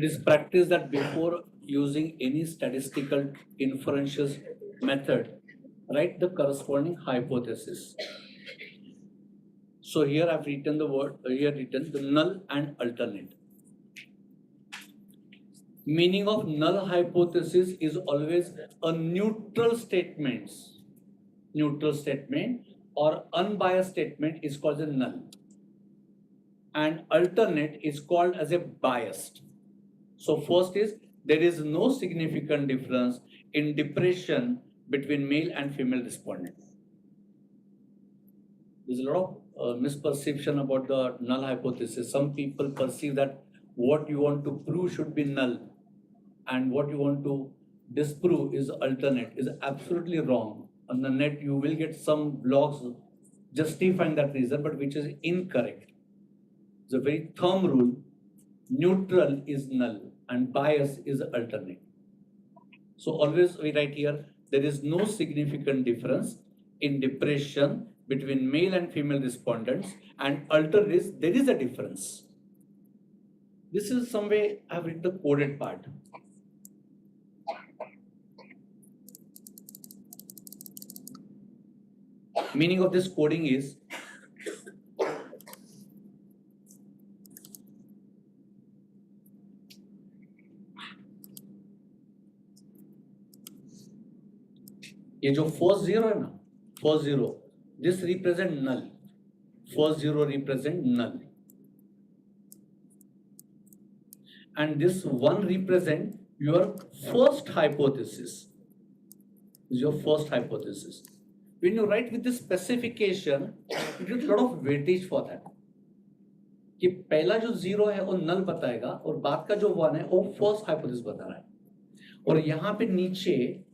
It is practice that before using any statistical inferential method, write the corresponding hypothesis. So here I've written the word, here written the null and alternate. Meaning of null hypothesis is always a neutral statement. Neutral statement or unbiased statement is called a null. And alternate is called as a biased. So first is there is no significant difference in depression between male and female respondents. There's a lot of misperception about the null hypothesis. Some people perceive that what you want to prove should be null and what you want to disprove is alternate. Is absolutely wrong. On the net you will get some blogs justifying that reason, but which is incorrect. It's a very thumb rule. Neutral is null and bias is alternate. So always we write here, there is no significant difference in depression between male and female respondents, and alternate is there is a difference. This is some way I have written the coded part. Meaning of this coding is ये जो first zero है ना, first zero, this represent null. First zero represent null, and this one represent your first hypothesis. Is your first hypothesis. When you write with this specification, you get a lot of weightage for that. कि पहला जो zero है वो नल बताएगा और बाद का जो वन है वो फर्स्ट हाइपोथेसिस बता रहा है. और यहाँ पे नीचे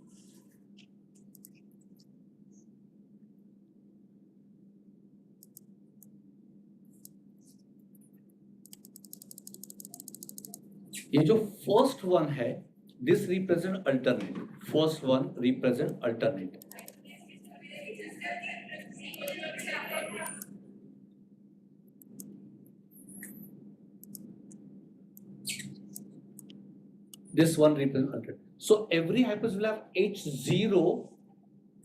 ये जो फर्स्ट वन है, this represent alternate. First one represent alternate. This one represents alternate. So every hypothesis will have H0.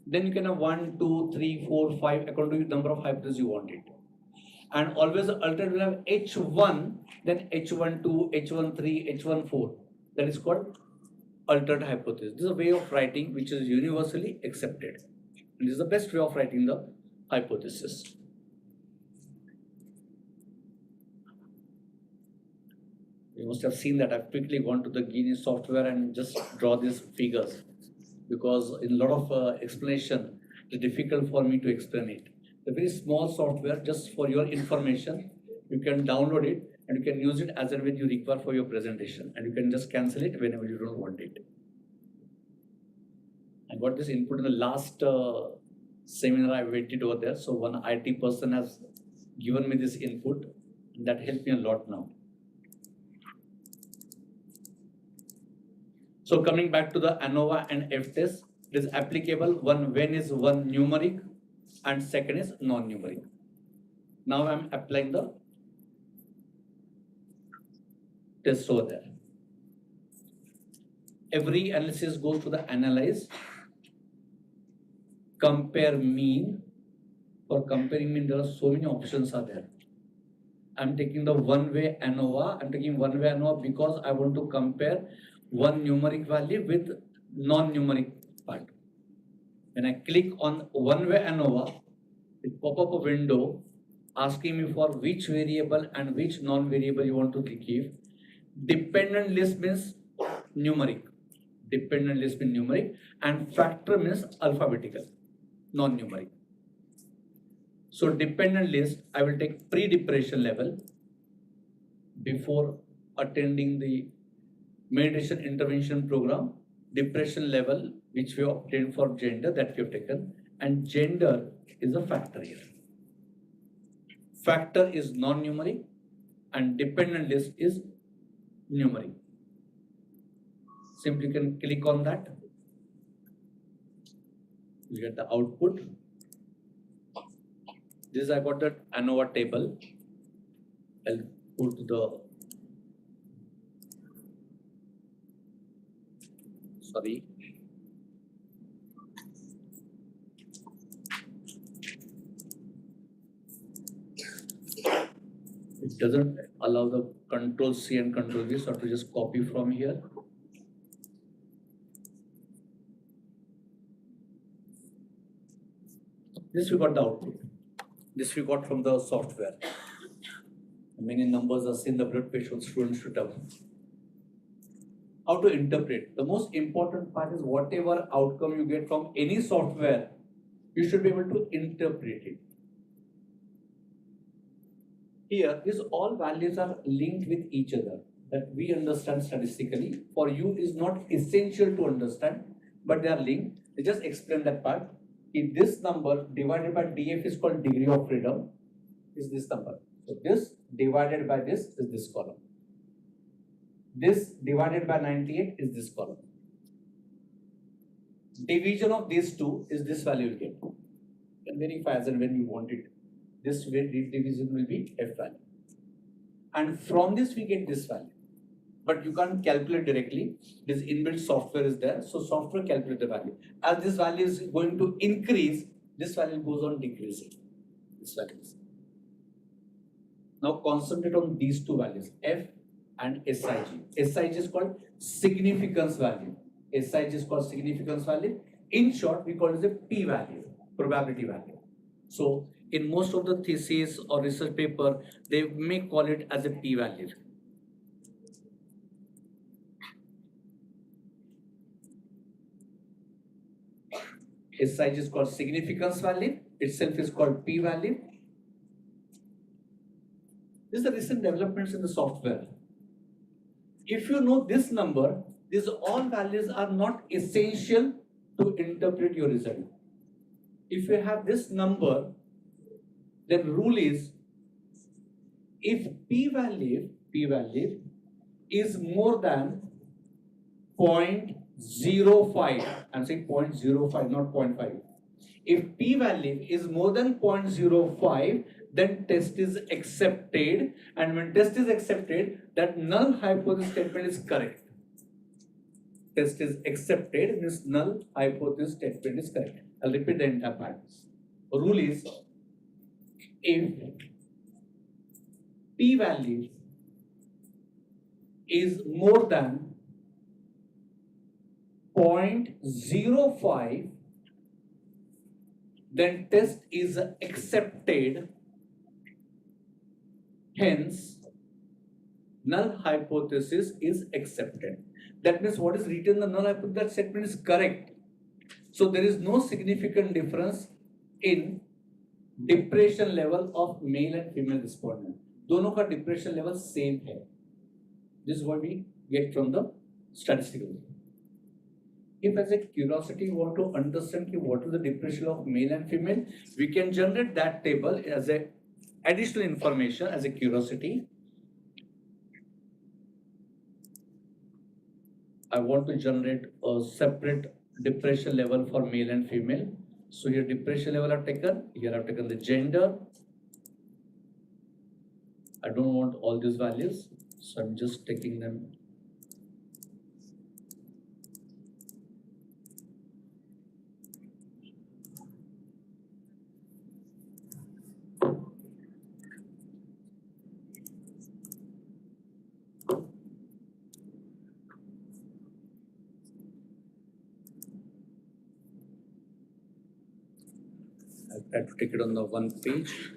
Then you can have 1, 2, 3, 4, 5 according to the number of hypotheses you want it. And always the alternate will have H1, then H12, H13, H14. That is called alternate hypothesis. This is a way of writing which is universally accepted. And this is the best way of writing the hypothesis. You must have seen that I've quickly gone to the Gini software and just draw these figures because in a lot of explanation, it's difficult for me to explain it. A very small software just for your information. You can download it and you can use it as and when you require for your presentation, and you can just cancel it whenever you don't want it. I got this input in the last seminar I waited over there. So one IT person has given me this input and that helped me a lot now. So coming back to the ANOVA and F-test, it is applicable when is one numeric and second is non-numeric. Now I'm applying the test over there. Every analysis goes to the analyze, compare mean. For comparing mean, there are so many options are there. I'm taking the one-way ANOVA. I'm taking one-way ANOVA because I want to compare one numeric value with non-numeric part. When I click on one-way ANOVA, it pop up a window asking me for which variable and which non-variable you want to give. Dependent list means numeric. Dependent list means numeric, and factor means alphabetical, non-numeric. So dependent list, I will take pre-depression level before attending the meditation intervention program, depression level which we obtained for gender that we have taken, and gender is a factor here. Factor is non-numeric and dependent list is numeric. Simply you can click on that. You get the output. This I got the ANOVA table. I'll go to the sorry. It doesn't allow the control C and control V, so I have to just copy from here. This we got the output. This we got from the software. Many numbers are seen the blood pressure students should have. How to interpret? The most important part is whatever outcome you get from any software, you should be able to interpret it. Here, these all values are linked with each other that we understand statistically. For you is not essential to understand, but they are linked. They just explain that part. If this number divided by DF is called degree of freedom, is this number. So this divided by this is this column. This divided by 98 is this column. Division of these two is this value you get. And verify as and when you want it. This division will be F value. And from this we get this value. But you can't calculate directly. This inbuilt software is there. So software calculate the value. As this value is going to increase, this value goes on decreasing. This value is. Now concentrate on these two values, F and SIG. SIG is called significance value. SIG is called significance value. In short, we call it the P value, probability value. So in most of the theses or research paper, they may call it as a P value. SIG is called significance value. Itself is called P value. These are recent developments in the software. If you know this number, these all values are not essential to interpret your result. If you have this number, then rule is if P value is more than 0.05, I'm saying 0.05, not 0.5. If P value is more than 0.05, then test is accepted, and when test is accepted, that null hypothesis statement is correct. Test is accepted means null hypothesis statement is correct. I'll repeat the entire part. Rule is if P value is more than 0.05, then test is accepted. Hence, null hypothesis is accepted. That means what is written in the null hypothesis, that statement is correct. So there is no significant difference in depression level of male and female respondent. दोनों का depression level same है. This is what we get from the statistical. If as a curiosity you want to understand what is the depression of male and female, we can generate that table as a additional information as a curiosity. I want to generate a separate depression level for male and female. So here depression level I've taken, here I've taken the gender. I don't want all these values, so I'm just taking them. I have to take it on the one page.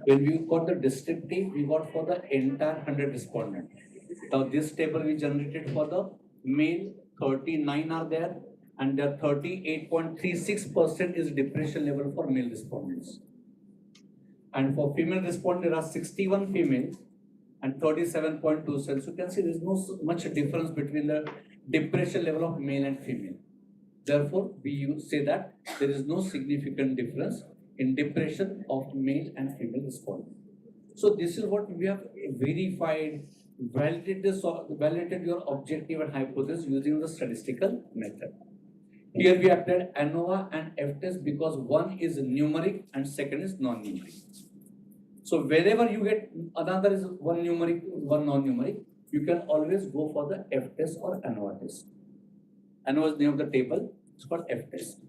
When we got the descriptive, we got for the entire 100 respondent. Now this table we generated for the male, 39 are there, and there 38.36% is depression level for male respondents. And for female respondent, there are 61 females and 37.2 cells. You can see there is no much difference between the depression level of male and female. Therefore, we say that there is no significant difference in depression of male and female respondents. So this is what we have verified, validated your objective and hypothesis using the statistical method. Here we applied ANOVA and F-test because one is numeric and second is non-numeric. So wherever you get another is one numeric, one non-numeric, you can always go for the F-test or ANOVA test. ANOVA is the name of the table, it's called F-test.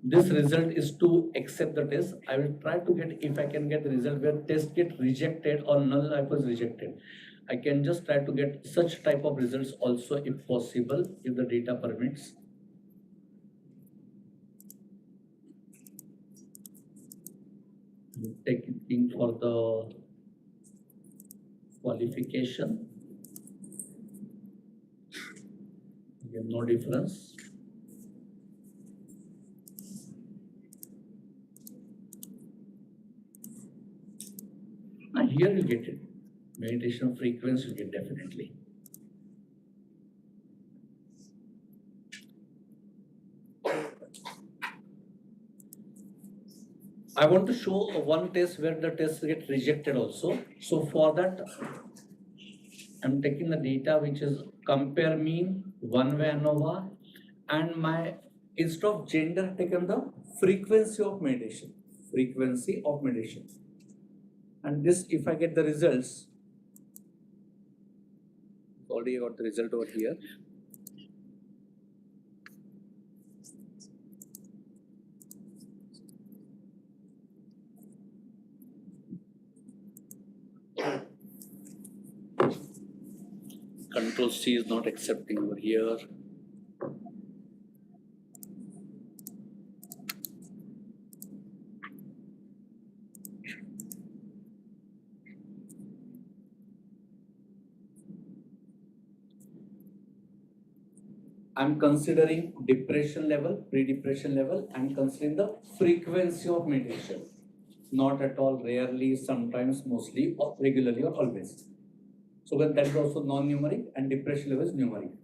This result is to accept the test. I will try to get, if I can get the result where test get rejected or null hypothesis rejected. I can just try to get such type of results also if possible, if the data permits. Taking for the qualification. Again, no difference. And here you get it. Meditation frequency you get definitely. I want to show one test where the test get rejected also. So for that, I'm taking the data which is compare mean, one-way ANOVA, and my instead of gender taken the frequency of meditation. Frequency of meditation. And this, if I get the results, already got the result over here. Control C is not accepting over here. I'm considering depression level, pre-depression level, and considering the frequency of meditation. Not at all, rarely, sometimes, mostly, or regularly, or always. So that is also non-numeric and depression level is numeric.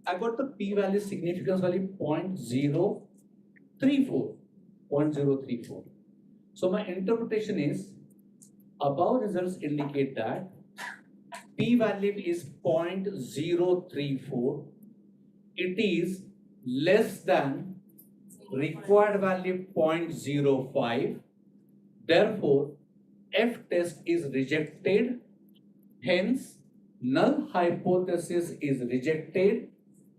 I got the p-value significance value 0.034. 0.034. So my interpretation is above results indicate that p-value is 0.034. It is less than required value 0.05. Therefore, F-test is rejected. Hence, null hypothesis is rejected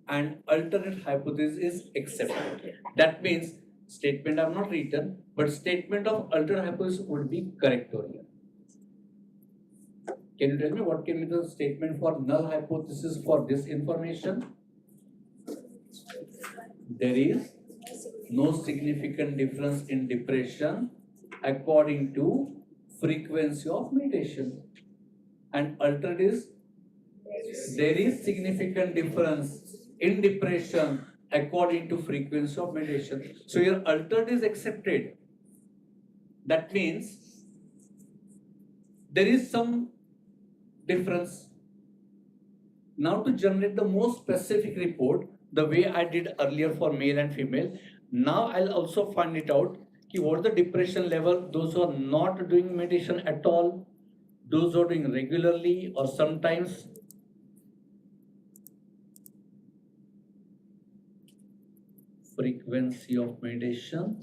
and alternate hypothesis is accepted. That means statement I have not written, but statement of alternate hypothesis would be correct over here. Can you tell me what can be the statement for null hypothesis for this information? There is no significant difference in depression according to frequency of meditation. And alternate is there is significant difference in depression according to frequency of meditation. So your alternate is accepted. That means there is some difference. Now to generate the most specific report, the way I did earlier for male and female, now I'll also find it out what the depression level, those who are not doing meditation at all, those who are doing regularly or sometimes. Frequency of meditation.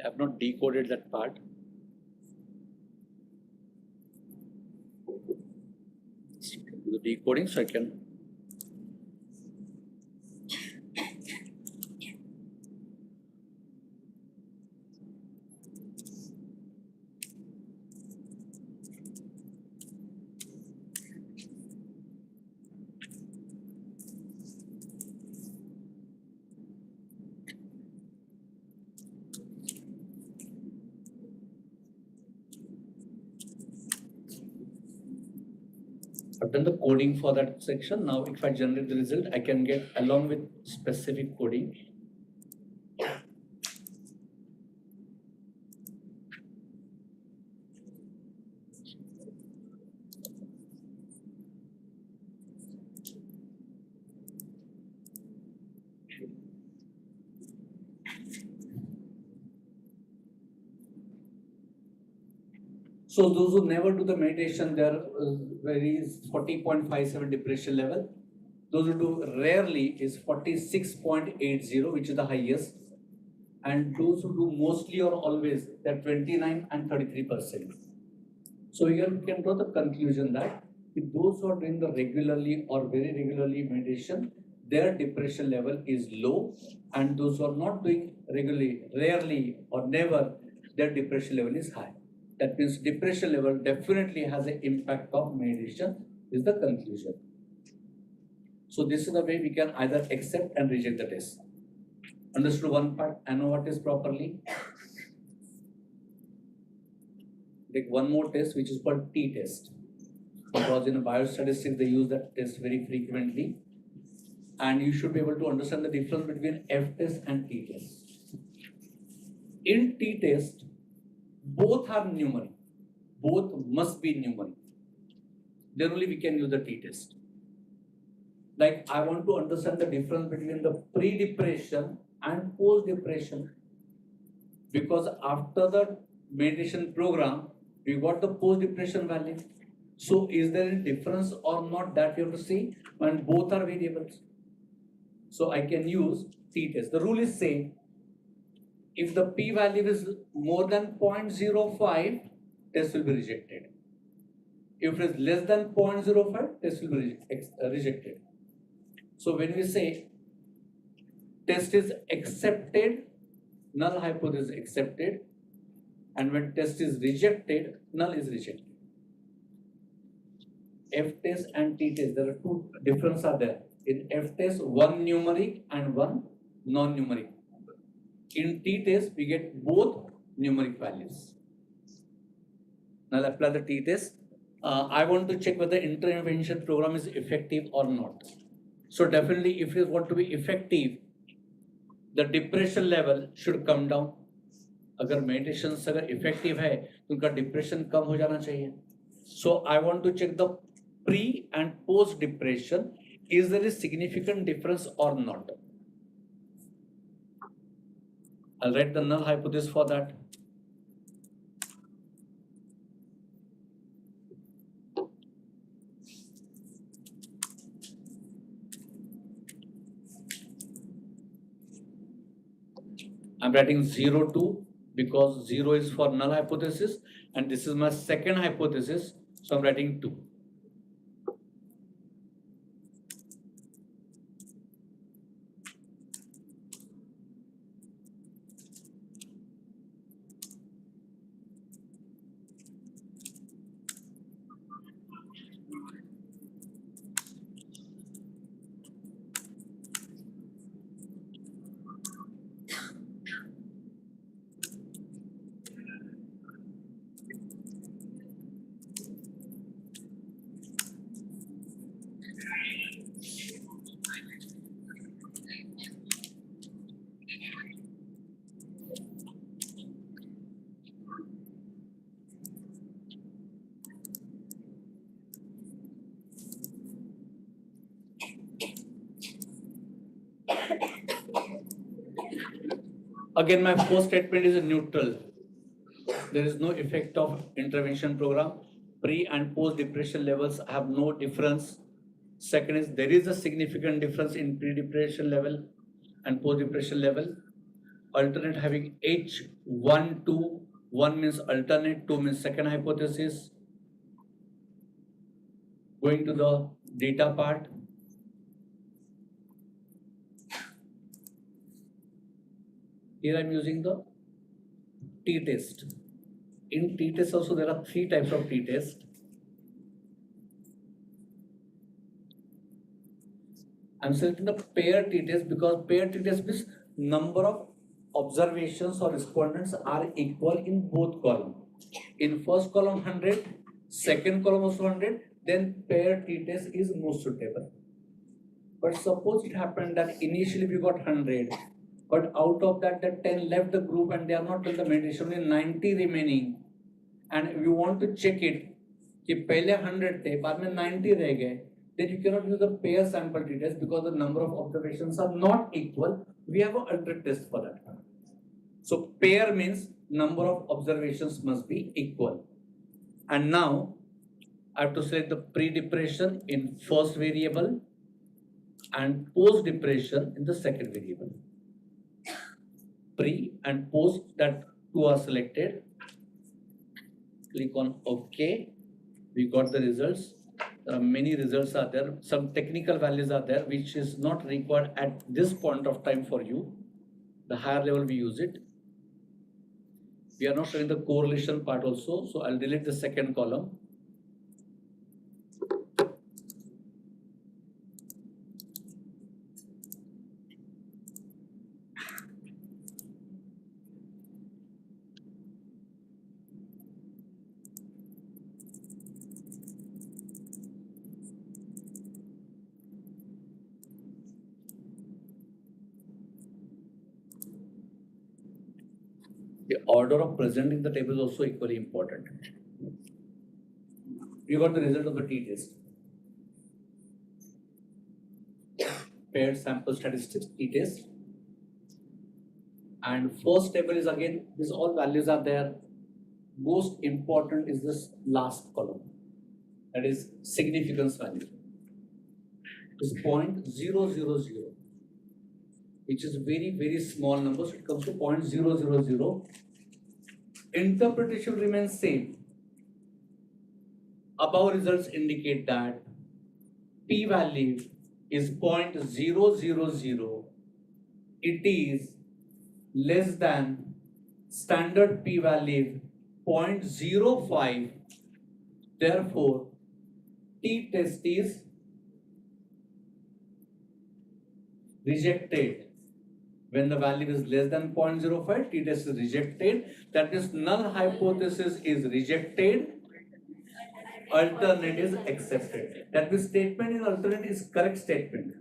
I have not decoded that part. Do the decoding so I can. I've done the coding for that section. Now, if I generate the result, I can get along with specific coding. So those who never do the meditation, their very 40.57 depression level. Those who do rarely is 46.80, which is the highest. And those who do mostly or always, they're 29 and 33%. So here we can draw the conclusion that if those who are doing the regularly or very regularly meditation, their depression level is low, and those who are not doing regularly, rarely or never, their depression level is high. That means depression level definitely has an impact of meditation, is the conclusion. So this is the way we can either accept and reject the test. Understood one part? I know what is properly. Take one more test, which is called t-test, because in biostatistics they use that test very frequently, and you should be able to understand the difference between f-test and t-test. In t-test, both are numeric, both must be numeric. Then only we can use the t-test. Like I want to understand the difference between the pre-depression and post-depression, because after the meditation program, we got the post-depression value. So is there any difference or not, that you have to see, when both are variables. So I can use t-test. The rule is same. If the p-value is more than 0.05, test will be rejected. If it is less than 0.05, test will be rejected. So when we say test is accepted, null hypothesis is accepted, and when test is rejected, null is rejected. F-test and t-test, there are two differences are there. In F-test, one numeric and one non-numeric. In t-test, we get both numeric values. Now I'll apply the t-test. I want to check whether intervention program is effective or not. So definitely, if you want to be effective, the depression level should come down. अगर meditation अगर effective है तो उनका depression कम हो जाना चाहिए. So I want to check the pre and post depression. Is there a significant difference or not? I'll write the null hypothesis for that. I'm writing 0, 2 because 0 is for null hypothesis and this is my second hypothesis, so I'm writing 2. Again, my first statement is neutral. There is no effect of intervention program. Pre and post depression levels have no difference. Second is there is a significant difference in pre-depression level and post-depression level. Alternate having H1, 2, 1 means alternate, 2 means second hypothesis. Going to the data part. Here I am using the t-test. In t-test also there are 3 types of t-test. I am selecting the pair t-test because pair t-test means number of observations or respondents are equal in both columns. In first column 100, second column also 100, then pair t-test is most suitable. But suppose it happened that initially we got 100, but out of that, the 10 left the group and they are not doing the meditation, only 90 remaining. And we want to check it, कि पहले 100 थे, बाद में 90 रह गए, then you cannot use the pair sample t-test because the number of observations are not equal. We have an alternate test for that. So pair means number of observations must be equal. And now I have to select the pre-depression in first variable and post-depression in the second variable. Pre and post, that two are selected. Click on OK. We got the results. There are many results are there. Some technical values are there which is not required at this point of time for you. The higher level we use it. We are not showing the correlation part also, so I'll delete the second column. The order of presenting the table is also equally important. You got the result of the t-test. Paired sample statistics t-test. And first table is again, these all values are there. Most important is this last column. That is significance value. It is 0.000, which is very small number. So it comes to 0.000. Interpretation remains same. Above results indicate that p-value is 0.000. It is less than standard p-value 0.05. Therefore, t-test is rejected. When the value is less than 0.05, t-test is rejected. That is, null hypothesis is rejected. Alternate is accepted. That means statement in alternate is correct statement.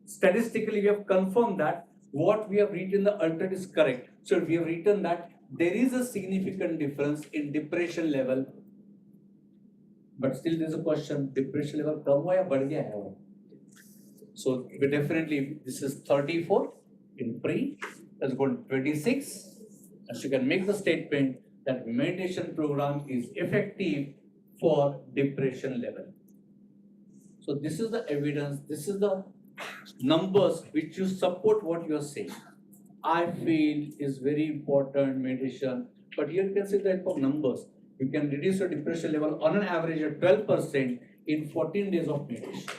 Statistically, we have confirmed that what we have written in the alternate is correct. So we have written that there is a significant difference in depression level. But still there is a question, depression level kam hua ya badh gaya hai? So we definitely, this is 34 in pre, let's go to 26. As you can make the statement that meditation program is effective for depression level. So this is the evidence, this is the numbers which you support what you are saying. I feel is very important meditation, but here you can see the help of numbers. You can reduce your depression level on an average of 12% in 14 days of meditation.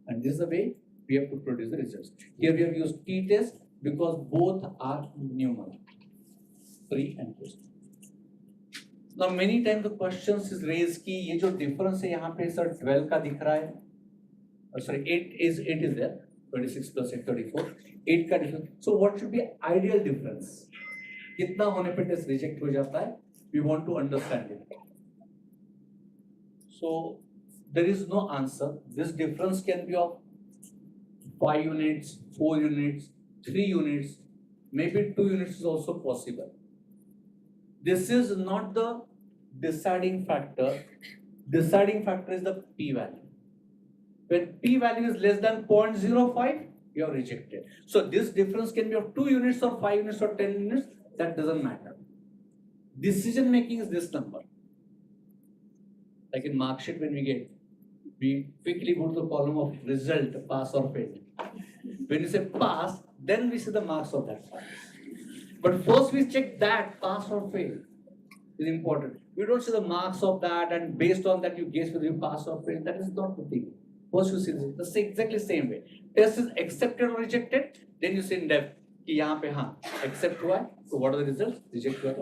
And this is the way we have to produce the results. Here we have used t-test because both are numerous, pre and post. Now many times the questions is raised कि ये जो difference है यहाँ पे sir 12 का दिख रहा है, sorry 8 is there, 26 plus 8 34, 8 का difference. So what should be ideal difference? कितना होने पे test reject हो जाता है? We want to understand it. So there is no answer. This difference can be of 5 units, 4 units, 3 units, maybe 2 units is also possible. This is not the deciding factor. Deciding factor is the p-value. When p-value is less than 0.05, you are rejected. So this difference can be of 2 units or 5 units or 10 units. That doesn't matter. Decision making is this number. Like in mark sheet when we quickly go to the column of result, pass or fail. When you say pass, then we see the marks of that. But first we check that pass or fail is important. We don't see the marks of that and based on that you guess whether you pass or fail. That is not the thing. First you see the exactly same way. Test is accepted or rejected. Then you say in depth कि यहाँ पे हाँ accept हुआ है. So what are the results? Reject हुआ है.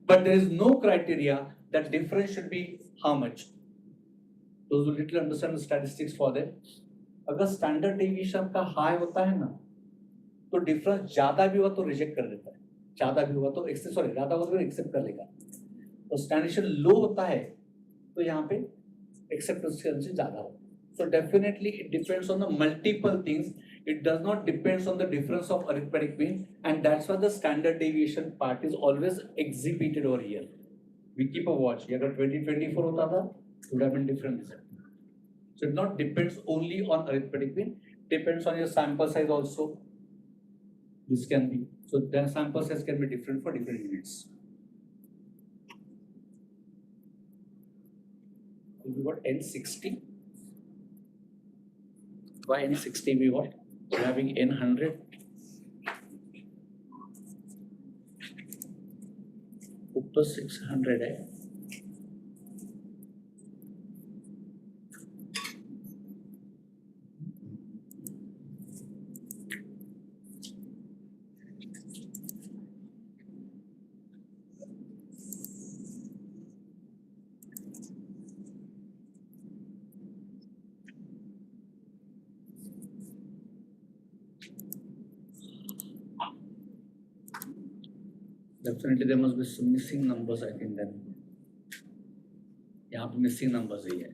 But there is no criteria that difference should be how much. Those who little understand the statistics for them. अगर standard deviation का high होता है ना, तो difference ज़्यादा भी हुआ तो reject कर देता है, ज़्यादा भी हुआ तो ज़्यादा हुआ तो accept कर लेगा. तो standard deviation low होता है, तो यहाँ पे acceptance से ज़्यादा होता है. So definitely it depends on the multiple things. It does not depends on the difference of arithmetic mean, and that's why the standard deviation part is always exhibited over here. We keep a watch. अगर 2024 होता था, it would have been different result. So it not depends only on arithmetic mean, depends on your sample size also. This can be. So then sample size can be different for different units. We got N60. Why N60 we got? We're having N100. Upper 600 है. Definitely there must be some missing numbers, I think then. यहाँ पे missing numbers ही है.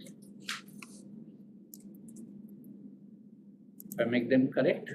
If I make them correct.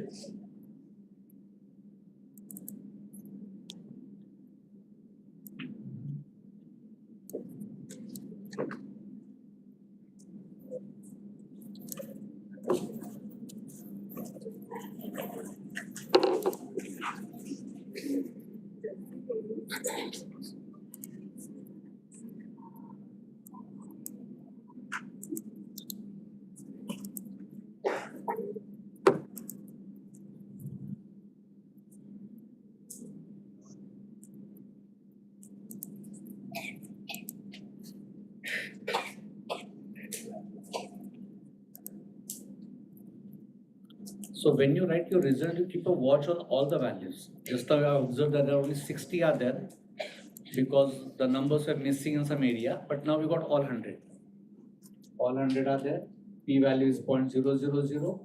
So when you write your result, you keep a watch on all the values. Just now I observed that there are only 60 are there because the numbers were missing in some area, but now we got all 100. All 100 are there. P value is 0.000.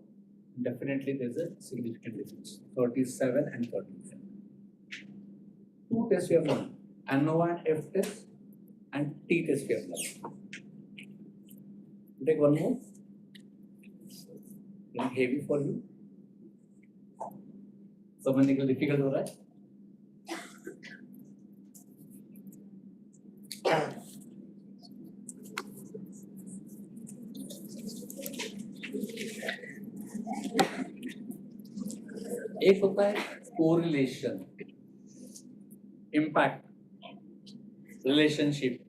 Definitely there's a significant difference. 37 and 37. Two tests we have done. ANOVA and F test and T test we have done. Take one more. Heavy for you. समझने के लिए difficult हो रहा है. एक होता है correlation, impact, relationship,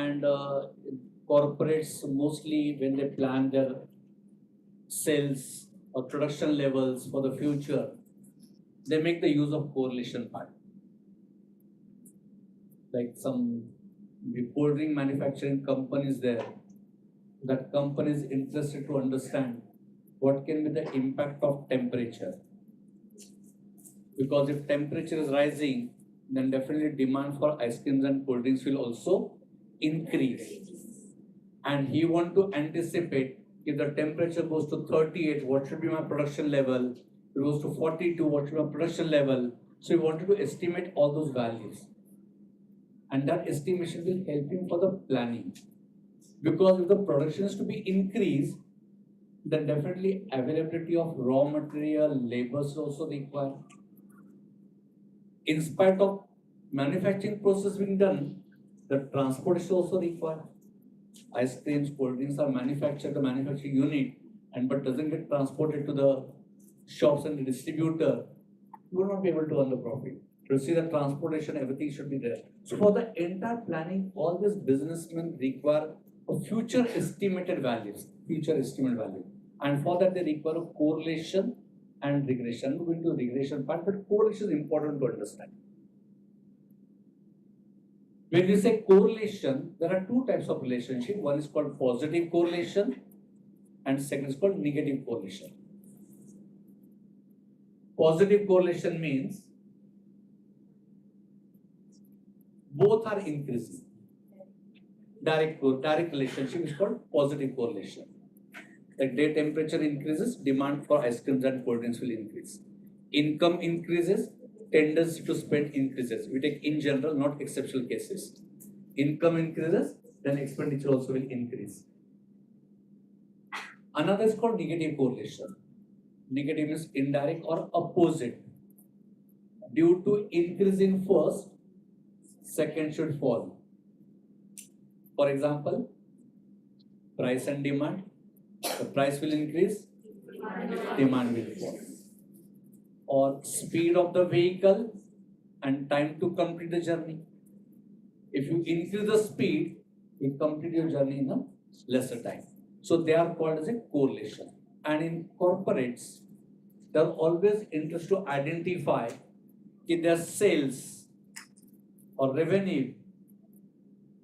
and corporates mostly when they plan their sales or production levels for the future, they make the use of correlation part. Like some cold drink manufacturing companies there, that company is interested to understand what can be the impact of temperature. Because if temperature is rising, then definitely demand for ice creams and cold drinks will also increase. And he want to anticipate if the temperature goes to 38, what should be my production level? If it goes to 42, what should be my production level? So he wanted to estimate all those values. And that estimation will help him for the planning. Because if the production is to be increased, then definitely availability of raw material, labor is also required. In spite of manufacturing process being done, the transport is also required. Ice creams, cold drinks are manufactured at the manufacturing unit, and but doesn't get transported to the shops and the distributor, you will not be able to earn the profit. To see the transportation, everything should be there. So for the entire planning, all these businessmen require a future estimated values, and for that they require a correlation and regression. We'll go into the regression part, but correlation is important to understand. When we say correlation, there are two types of relationship. One is called positive correlation and second is called negative correlation. Positive correlation means both are increasing. Direct relationship is called positive correlation. The day temperature increases, demand for ice creams and cold drinks will increase. Income increases, tendency to spend increases. We take in general, not exceptional cases. Income increases, then expenditure also will increase. Another is called negative correlation. Negative is indirect or opposite. Due to increase in first, second should fall. For example, price and demand. The price will increase, demand will fall. Or speed of the vehicle and time to complete the journey. If you increase the speed, you complete your journey in a lesser time. So they are called as a correlation. And in corporates, they are always interested to identify if their sales or revenue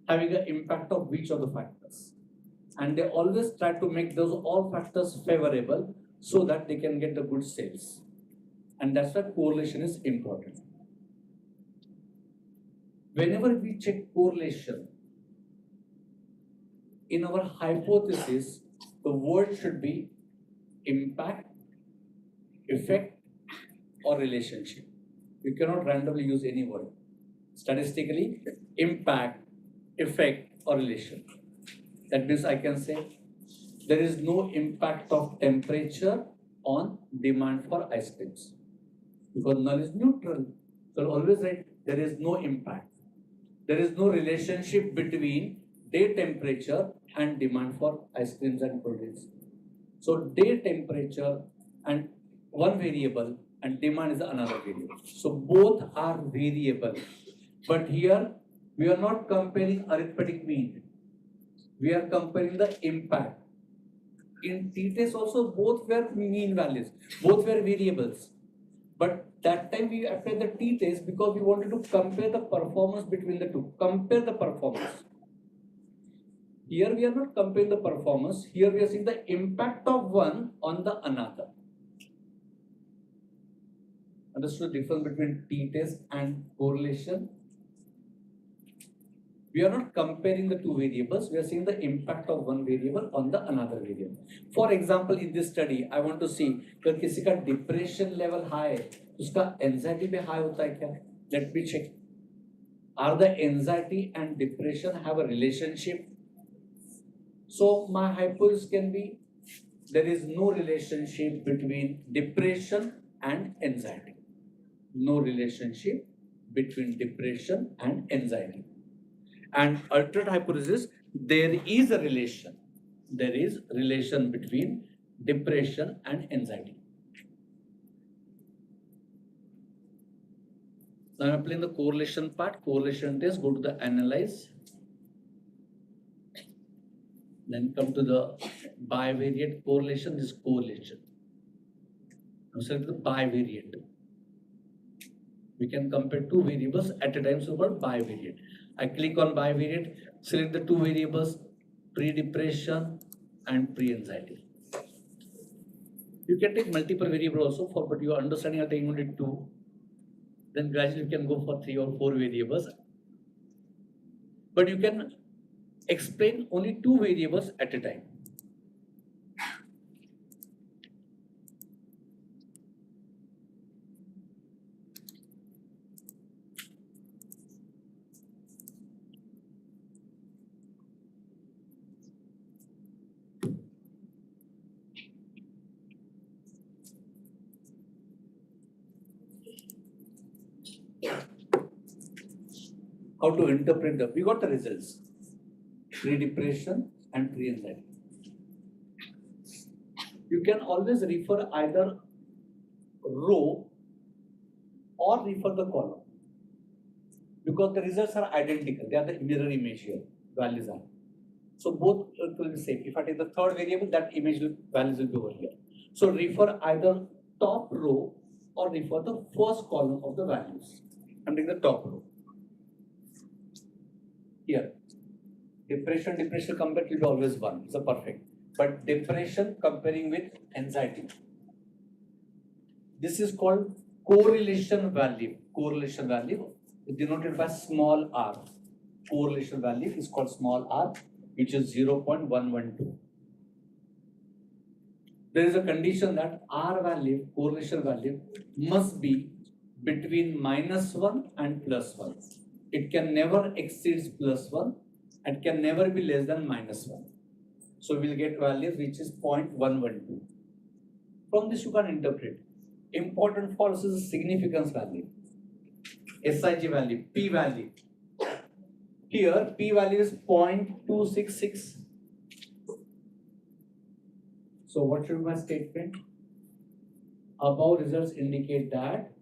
having an impact of which of the factors. And they always try to make those all factors favorable so that they can get the good sales. And that's why correlation is important. Whenever we check correlation, in our hypothesis, the word should be impact, effect, or relationship. We cannot randomly use any word. Statistically, impact, effect, or relation. That means I can say there is no impact of temperature on demand for ice creams. Because null is neutral. So always write there is no impact. There is no relationship between day temperature and demand for ice creams and cold drinks. So day temperature and one variable and demand is another variable. So both are variable. But here we are not comparing arithmetic mean. We are comparing the impact. In t-test also both were mean values, both were variables. But that time we applied the t-test because we wanted to compare the performance between the two. Compare the performance. Here we are not comparing the performance. Here we are seeing the impact of one on the another. Understood the difference between t-test and correlation? We are not comparing the two variables. We are seeing the impact of one variable on the another variable. For example, in this study, I want to see अगर किसी का depression level high है, उसका anxiety भी high होता है क्या? Let me check. Are the anxiety and depression have a relationship? So my hypothesis can be there is no relationship between depression and anxiety. No relationship between depression and anxiety. And alternate hypothesis, there is a relation. There is relation between depression and anxiety. Now I'm applying the correlation part. Correlation test, go to the analyze. Then come to the bivariate correlation, this correlation. Now select the bivariate. We can compare two variables at a time, so called bivariate. I click on bivariate, select the two variables, pre-depression and pre-anxiety. You can take multiple variables also for, but you are understanding at taking only two. Then gradually you can go for 3 or 4 variables. But you can explain only 2 variables at a time. How to interpret the, we got the results, pre-depression and pre-anxiety. You can always refer either row or refer the column because the results are identical. They are the mirror image here, values are. So both will be same. If I take the third variable, that image values will be over here. So refer either top row or refer the first column of the values. I'm taking the top row. Here, depression compared will be always 1, it's a perfect. But depression comparing with anxiety. This is called correlation value. Correlation value is denoted by small r. Correlation value is called small r, which is 0.112. There is a condition that r value, correlation value, must be between -1 and +1. It can never exceed +1 and can never be less than -1. So we'll get values which is 0.112. From this you can interpret. Important for us is the significance value. SIG value, P value. Here P value is 0.266. So what should be my statement? Above results indicate that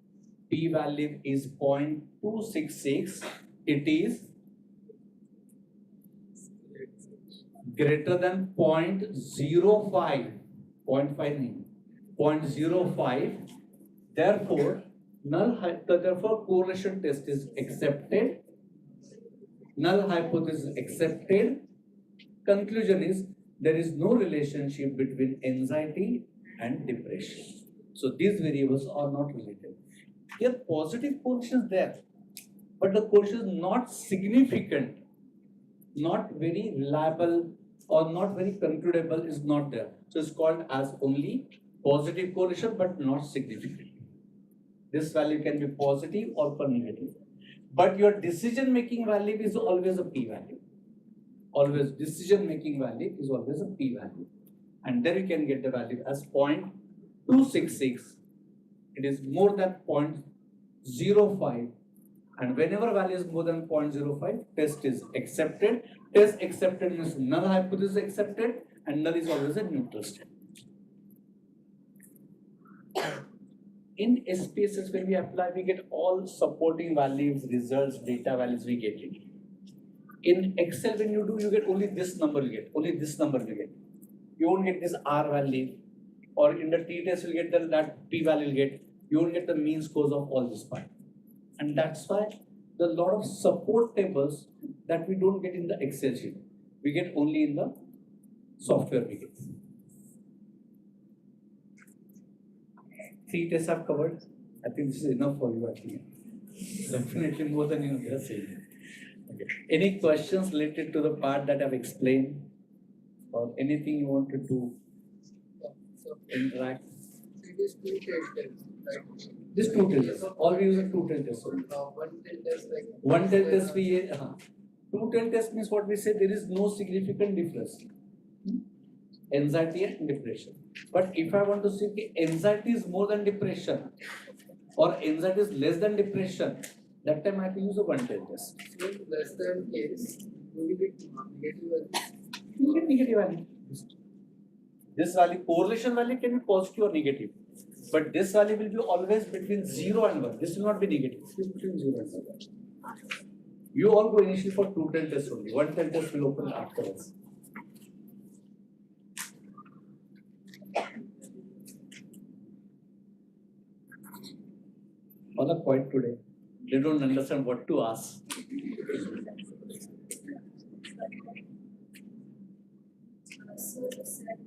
P value is 0.266. It is greater than 0.05, 0.5 nahi, 0.05, therefore therefore correlation test is accepted, null hypothesis accepted. Conclusion is there is no relationship between anxiety and depression. So these variables are not related. Here positive correlation is there, but the correlation is not significant, not very reliable or not very concludable, is not there. So it's called as only positive correlation but not significant. This value can be positive or negative. But your decision making value is always a p-value. Always decision making value is always a p-value. And then you can get the value as 0.266. It is more than 0.05. And whenever value is more than 0.05, test is accepted. Test accepted means null hypothesis accepted, and null is always a neutral state. In SPSS, when we apply, we get all supporting values, results, data values, we get it. In Excel, when you do, you get only this number you get, only this number you get. You won't get this R value, or in the t-test, you get that P value you get. You won't get the mean scores of all this part. And that's why the lot of support tables that we don't get in the Excel sheet, we get only in the software we get. 3 tests I've covered. I think this is enough for you, I think. Definitely more than you are saying. Okay. Any questions related to the part that I've explained, or anything you wanted to interact? It is 2 tests, right? This 2 tests. All we use are 2 tests. One test like 1 test we 2 tests means what we say, there is no significant difference. Anxiety and depression. But if I want to say anxiety is more than depression or anxiety is less than depression, that time I have to use a 1 test. So less than case, you will get negative value. You get negative value. This value, correlation value can be positive or negative. But this value will be always between 0 and 1. This will not be negative. It is between 0 and 1. You all go initially for 2 tests only. 1 test will open afterwards. All are quiet today. They don't understand what to ask. So you said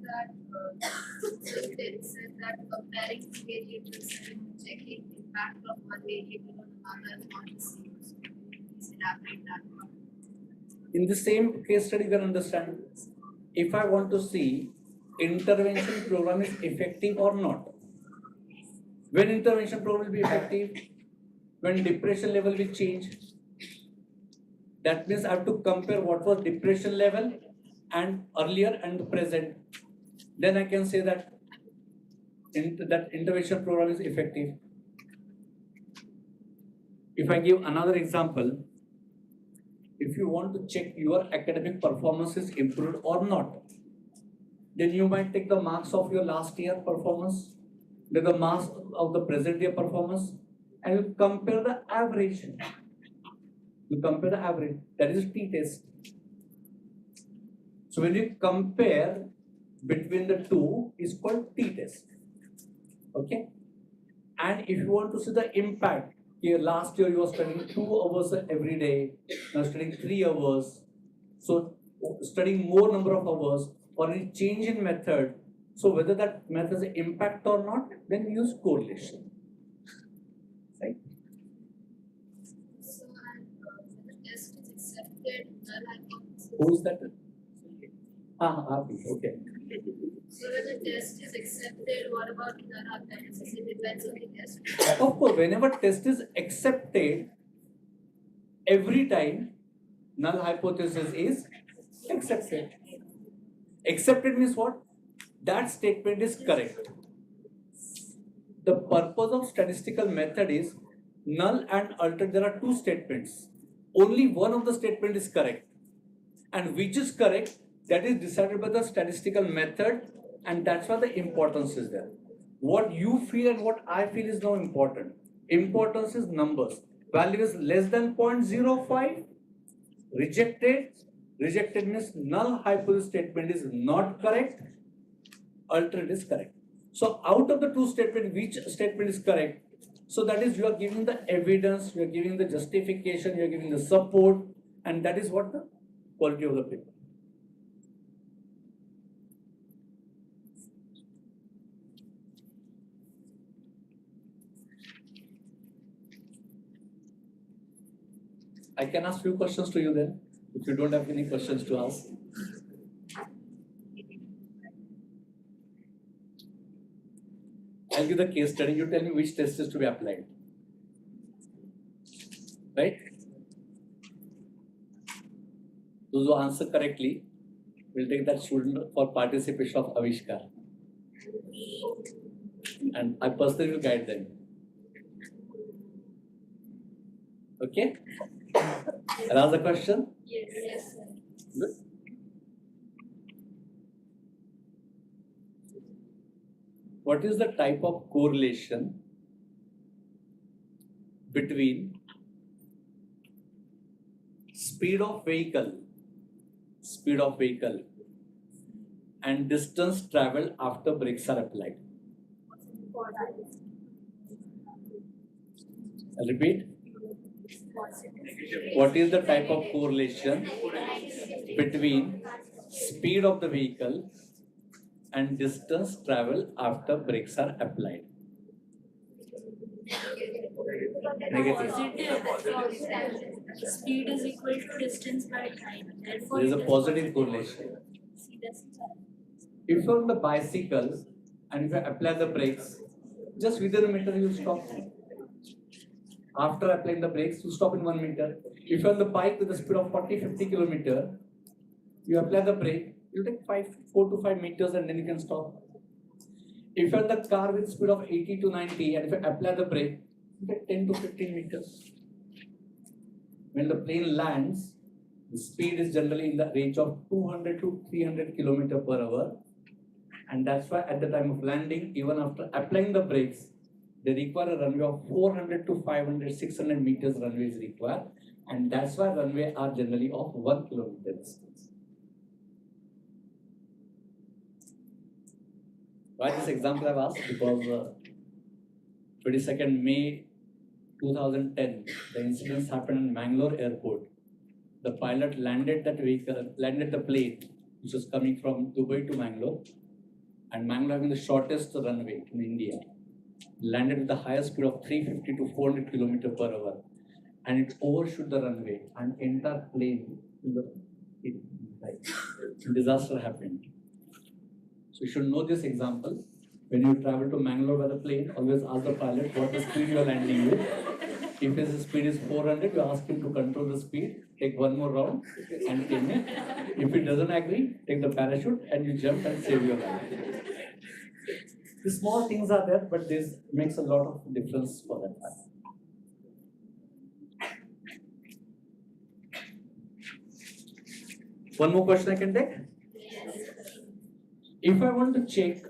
that comparing variables and checking impact of one variable on another is not the same. So please elaborate that one. In the same case study, you can understand. If I want to see intervention program is effective or not. When intervention program will be effective, when depression level will change. That means I have to compare what was depression level and earlier and the present. Then I can say that that intervention program is effective. If I give another example, if you want to check your academic performance is improved or not, then you might take the marks of your last year performance, then the marks of the present year performance, and you compare the average. You compare the average. That is t-test. So when you compare between the two, is called t-test. Okay. And if you want to see the impact, here last year you were studying 2 hours every day, now studying 3 hours. So studying more number of hours, or any change in method. So whether that method has an impact or not, then we use correlation. Right? So when the test is accepted, null hypothesis. Who is that? Okay. So when the test is accepted, what about null hypothesis? It depends on the test. Of course, whenever test is accepted, every time null hypothesis is accepted. Accepted means what? That statement is correct. The purpose of statistical method is null and altered. There are 2 statements. Only one of the statement is correct. And which is correct, that is decided by the statistical method, and that's why the importance is there. What you feel and what I feel is not important. Importance is numbers. Value is less than 0.05, rejected, Rejected means null hypothesis statement is not correct, alternate is correct. So out of the two statements, which statement is correct? So that is, you are giving the evidence, you are giving the justification, you are giving the support, and that is what the quality of the paper. I can ask few questions to you then, if you don't have any questions to ask. I'll give the case study, you tell me which test is to be applied. Right? Those who answer correctly will take that student for participation of Avishkar. And I personally will guide them. Okay? Another question? Yes, sir. Good. What is the type of correlation between speed of vehicle and distance traveled after brakes are applied? I'll repeat. What is the type of correlation between speed of the vehicle and distance traveled after brakes are applied? Negative. Speed is equal to distance by time. Therefore, There is a it positive correlation. See, that's If you're on the bicycle and if you apply the brakes, just within a meter you stop. After applying the brakes, you stop in 1 meter. If you're on the bike with a speed of 40-50 km, you apply the brake, you take 4 to 5 meters and then you can stop. If you're in the car with speed of 80 to 90 and if you apply the brake, you take 10 to 15 meters. When the plane lands, the speed is generally in the range of 200 to 300 km per hour. And that's why at the time of landing, even after applying the brakes, they require a runway of 400 to 500, 600 meters runway is required. And that's why runway are generally of 1 kilometer distance. Why this example I've asked? Because 22nd May 2010, the incidents happened in Mangalore airport. The pilot landed the plane, which was coming from Dubai to Mangalore. And Mangalore having the shortest runway in India. Landed with the highest speed of 350 to 400 km per hour. And it overshot the runway and entire plane, disaster happened. So you should know this example. When you travel to Mangalore by the plane, always ask the pilot what the speed you are landing with. If his speed is 400, you ask him to control the speed, take one more round and came in. If he doesn't agree, take the parachute and you jump and save your life. The small things are there, but this makes a lot of difference for that fact. One more question I can take? If I want to check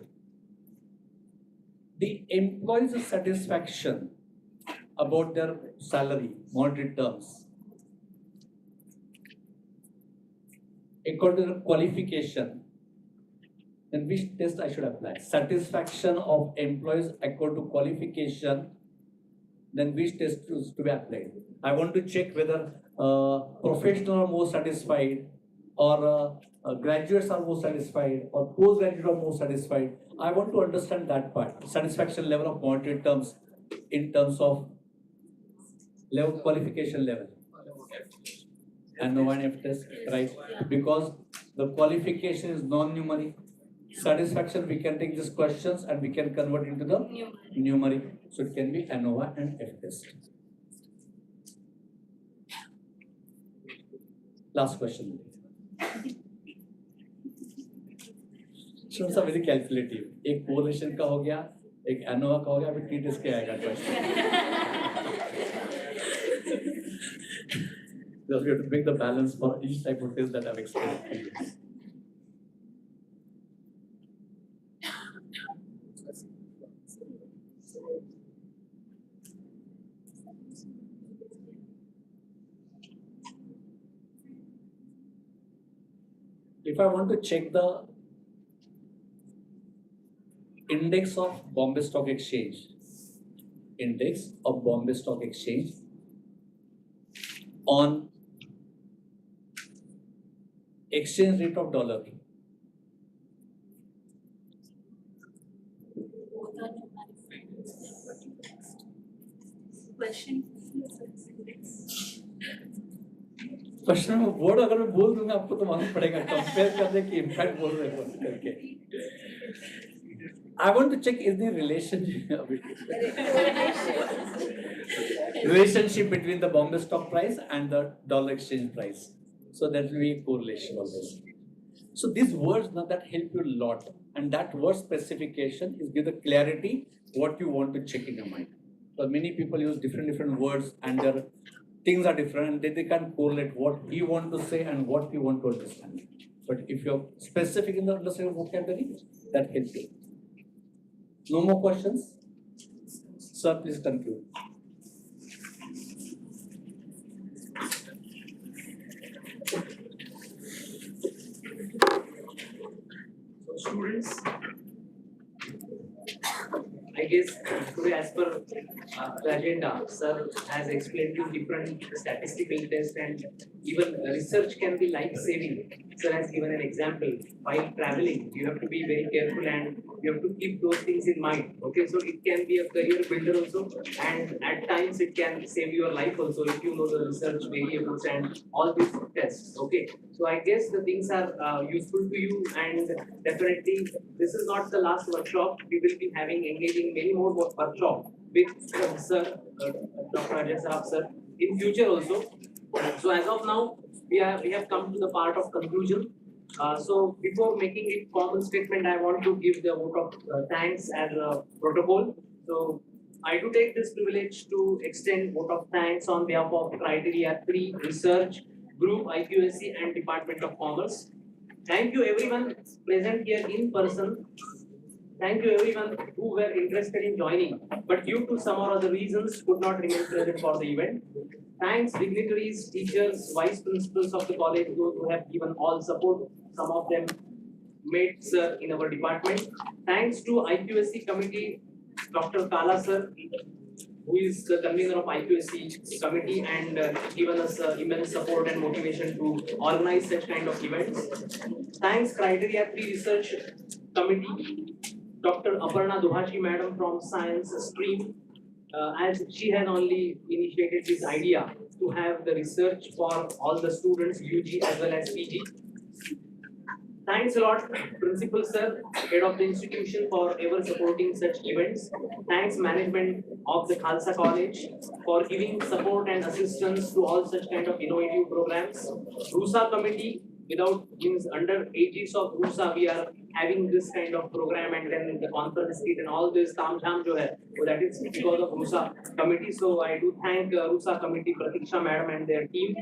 the employee's satisfaction about their salary, monetary terms, according to the qualification, then which test I should apply? Satisfaction of employees according to qualification, then which test is to be applied? I want to check whether professionals are more satisfied or graduates are more satisfied or postgraduates are more satisfied. I want to understand that part, satisfaction level of monetary terms in terms of level qualification level. And no one F test, right? Because the qualification is non-numeric. Satisfaction, we can take these questions and we can convert into the numeric. So it can be ANOVA and F test. Last question. Students are very calculative. एक correlation का हो गया, एक ANOVA का हो गया, अभी T test के आएगा question. Because we have to make the balance for each type of test that I've explained to you. I want to check the index of Bombay Stock Exchange, on exchange rate of dollar. Both are numeric. Question. Question में word अगर मैं बोल दूंगा आपको तो मालूम पड़ेगा compare करने की इम्पैक्ट बोल रहे हो करके. I want to check is the relationship between the Bombay stock price and the dollar exchange price. So that will be a correlation always. So these words now that help you a lot, and that word specification is give the clarity what you want to check in your mind. So many people use different words and their things are different and they can't correlate what you want to say and what you want to understand. But if you're specific in the understanding of vocabulary, that helps you. No more questions? Sir, please conclude. So students, I guess today as per the agenda, sir has explained you different statistical tests and even research can be life-saving. Sir has given an example. While traveling, you have to be very careful and you have to keep those things in mind. Okay, so it can be a career builder also, and at times it can save your life also if you know the research variables and all these tests. Okay, so I guess the things are useful to you, and definitely this is not the last workshop. We will be having engaging many more workshops with sir, Dr. Ajay Saraf sir in future also. So as of now, we have come to the part of conclusion. So before making it formal statement, I want to give the vote of thanks as a protocol. So I do take this privilege to extend vote of thanks on behalf of Criteria 3 Research Group, IQSC and Department of Commerce. Thank you everyone present here in person. Thank you everyone who were interested in joining, but due to some or other reasons could not remain present for the event. Thanks dignitaries, teachers, vice principals of the college, those who have given all support. Some of them mates in our department. Thanks to IQSC committee, Dr. Kala sir, who is the convener of IQSC committee and given us immense support and motivation to organize such kind of events. Thanks Criteria 3 Research Committee, Dr. Aparna Duhashi madam from Science stream, as she has only initiated this idea to have the research for all the students, UG as well as PG. Thanks a lot, Principal Sir, Head of the institution, for ever supporting such events. Thanks management of the Khalsa College for giving support and assistance to all such kind of innovative programs. RUSA committee, without means under aegis of RUSA, we are having this kind of program and then the conference seat and all this tam jam jo hai, so that is because of RUSA committee. So I do thank RUSA committee, Pratiksha madam and their team.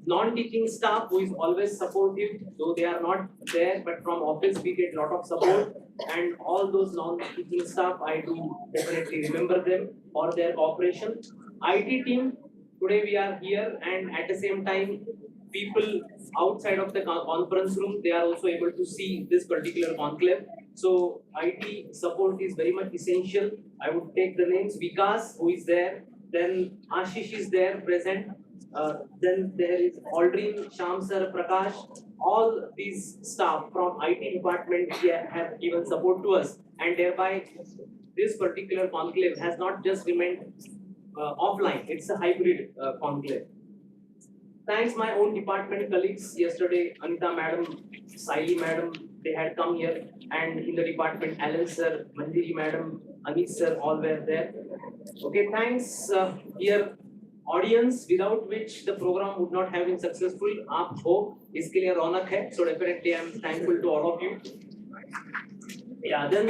Non-teaching staff who is always supportive, though they are not there, but from office we get a lot of support, and all those non-teaching staff, I do definitely remember them for their cooperation. IT team, today we are here, and at the same time, people outside of the conference room, they are also able to see this particular conclave. So IT support is very much essential. I would take the names: Vikas, who is there, then Ashish is there present. Then there is Aldrin, Sham sir, Prakash. All these staff from IT department have given support to us, and thereby this particular conclave has not just remained offline; it's a hybrid conclave. Thanks my own department colleagues. Yesterday, Anita madam, Saili madam, they had come here, and in the department, Alan sir, Manjiri madam, Anis sir, all were there. Okay, thanks here. Audience without which the program would not have been successful. आप हो इसके लिए रौनक है. So definitely I am thankful to all of you. Yeah, then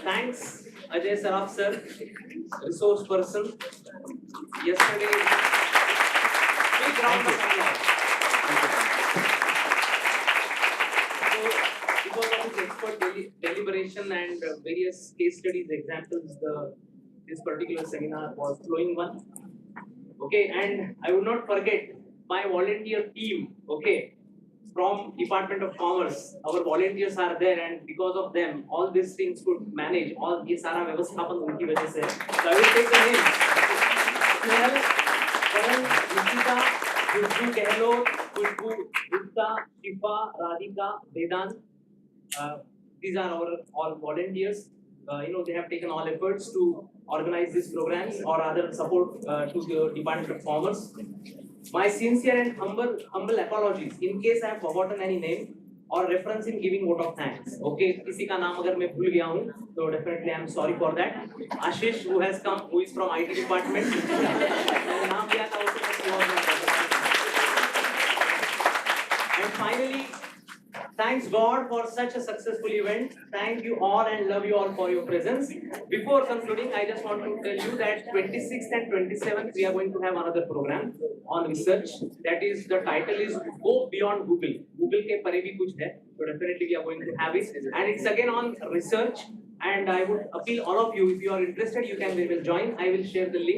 thanks Ajay Saraf sir, resource person. Yesterday, big round of applause. Because of his expert deliberation and various case studies, examples, this particular seminar was flowing one. Okay, and I would not forget my volunteer team. Okay, from Department of Commerce, our volunteers are there, and because of them, all these things could manage. All ये सारा व्यवस्थापन उनकी वजह से. So I will take the names. Snehal, Karan, Nikita, Khushbu Gehlot, Khushbu Gupta, Shifa, Radhika, Vedant. These are our all volunteers. They have taken all efforts to organize these programs or other support to the Department of Commerce. My sincere and humble apologies in case I have forgotten any name or reference in giving vote of thanks. Okay, किसी का नाम अगर मैं भूल गया हूँ, तो definitely I am sorry for that. Ashish, who has come, who is from IT department. मैंने नाम लिया था उसको, but he was not present. And finally, thanks God for such a successful event. Thank you all and love you all for your presence. Before concluding, I just want to tell you that 26th and 27th we are going to have another program on research. That is, the title is Go Beyond Google. Google के परे भी कुछ है, so definitely we are going to have it. And it's again on research. And I would appeal all of you, if you are interested, we will join. I will share the link.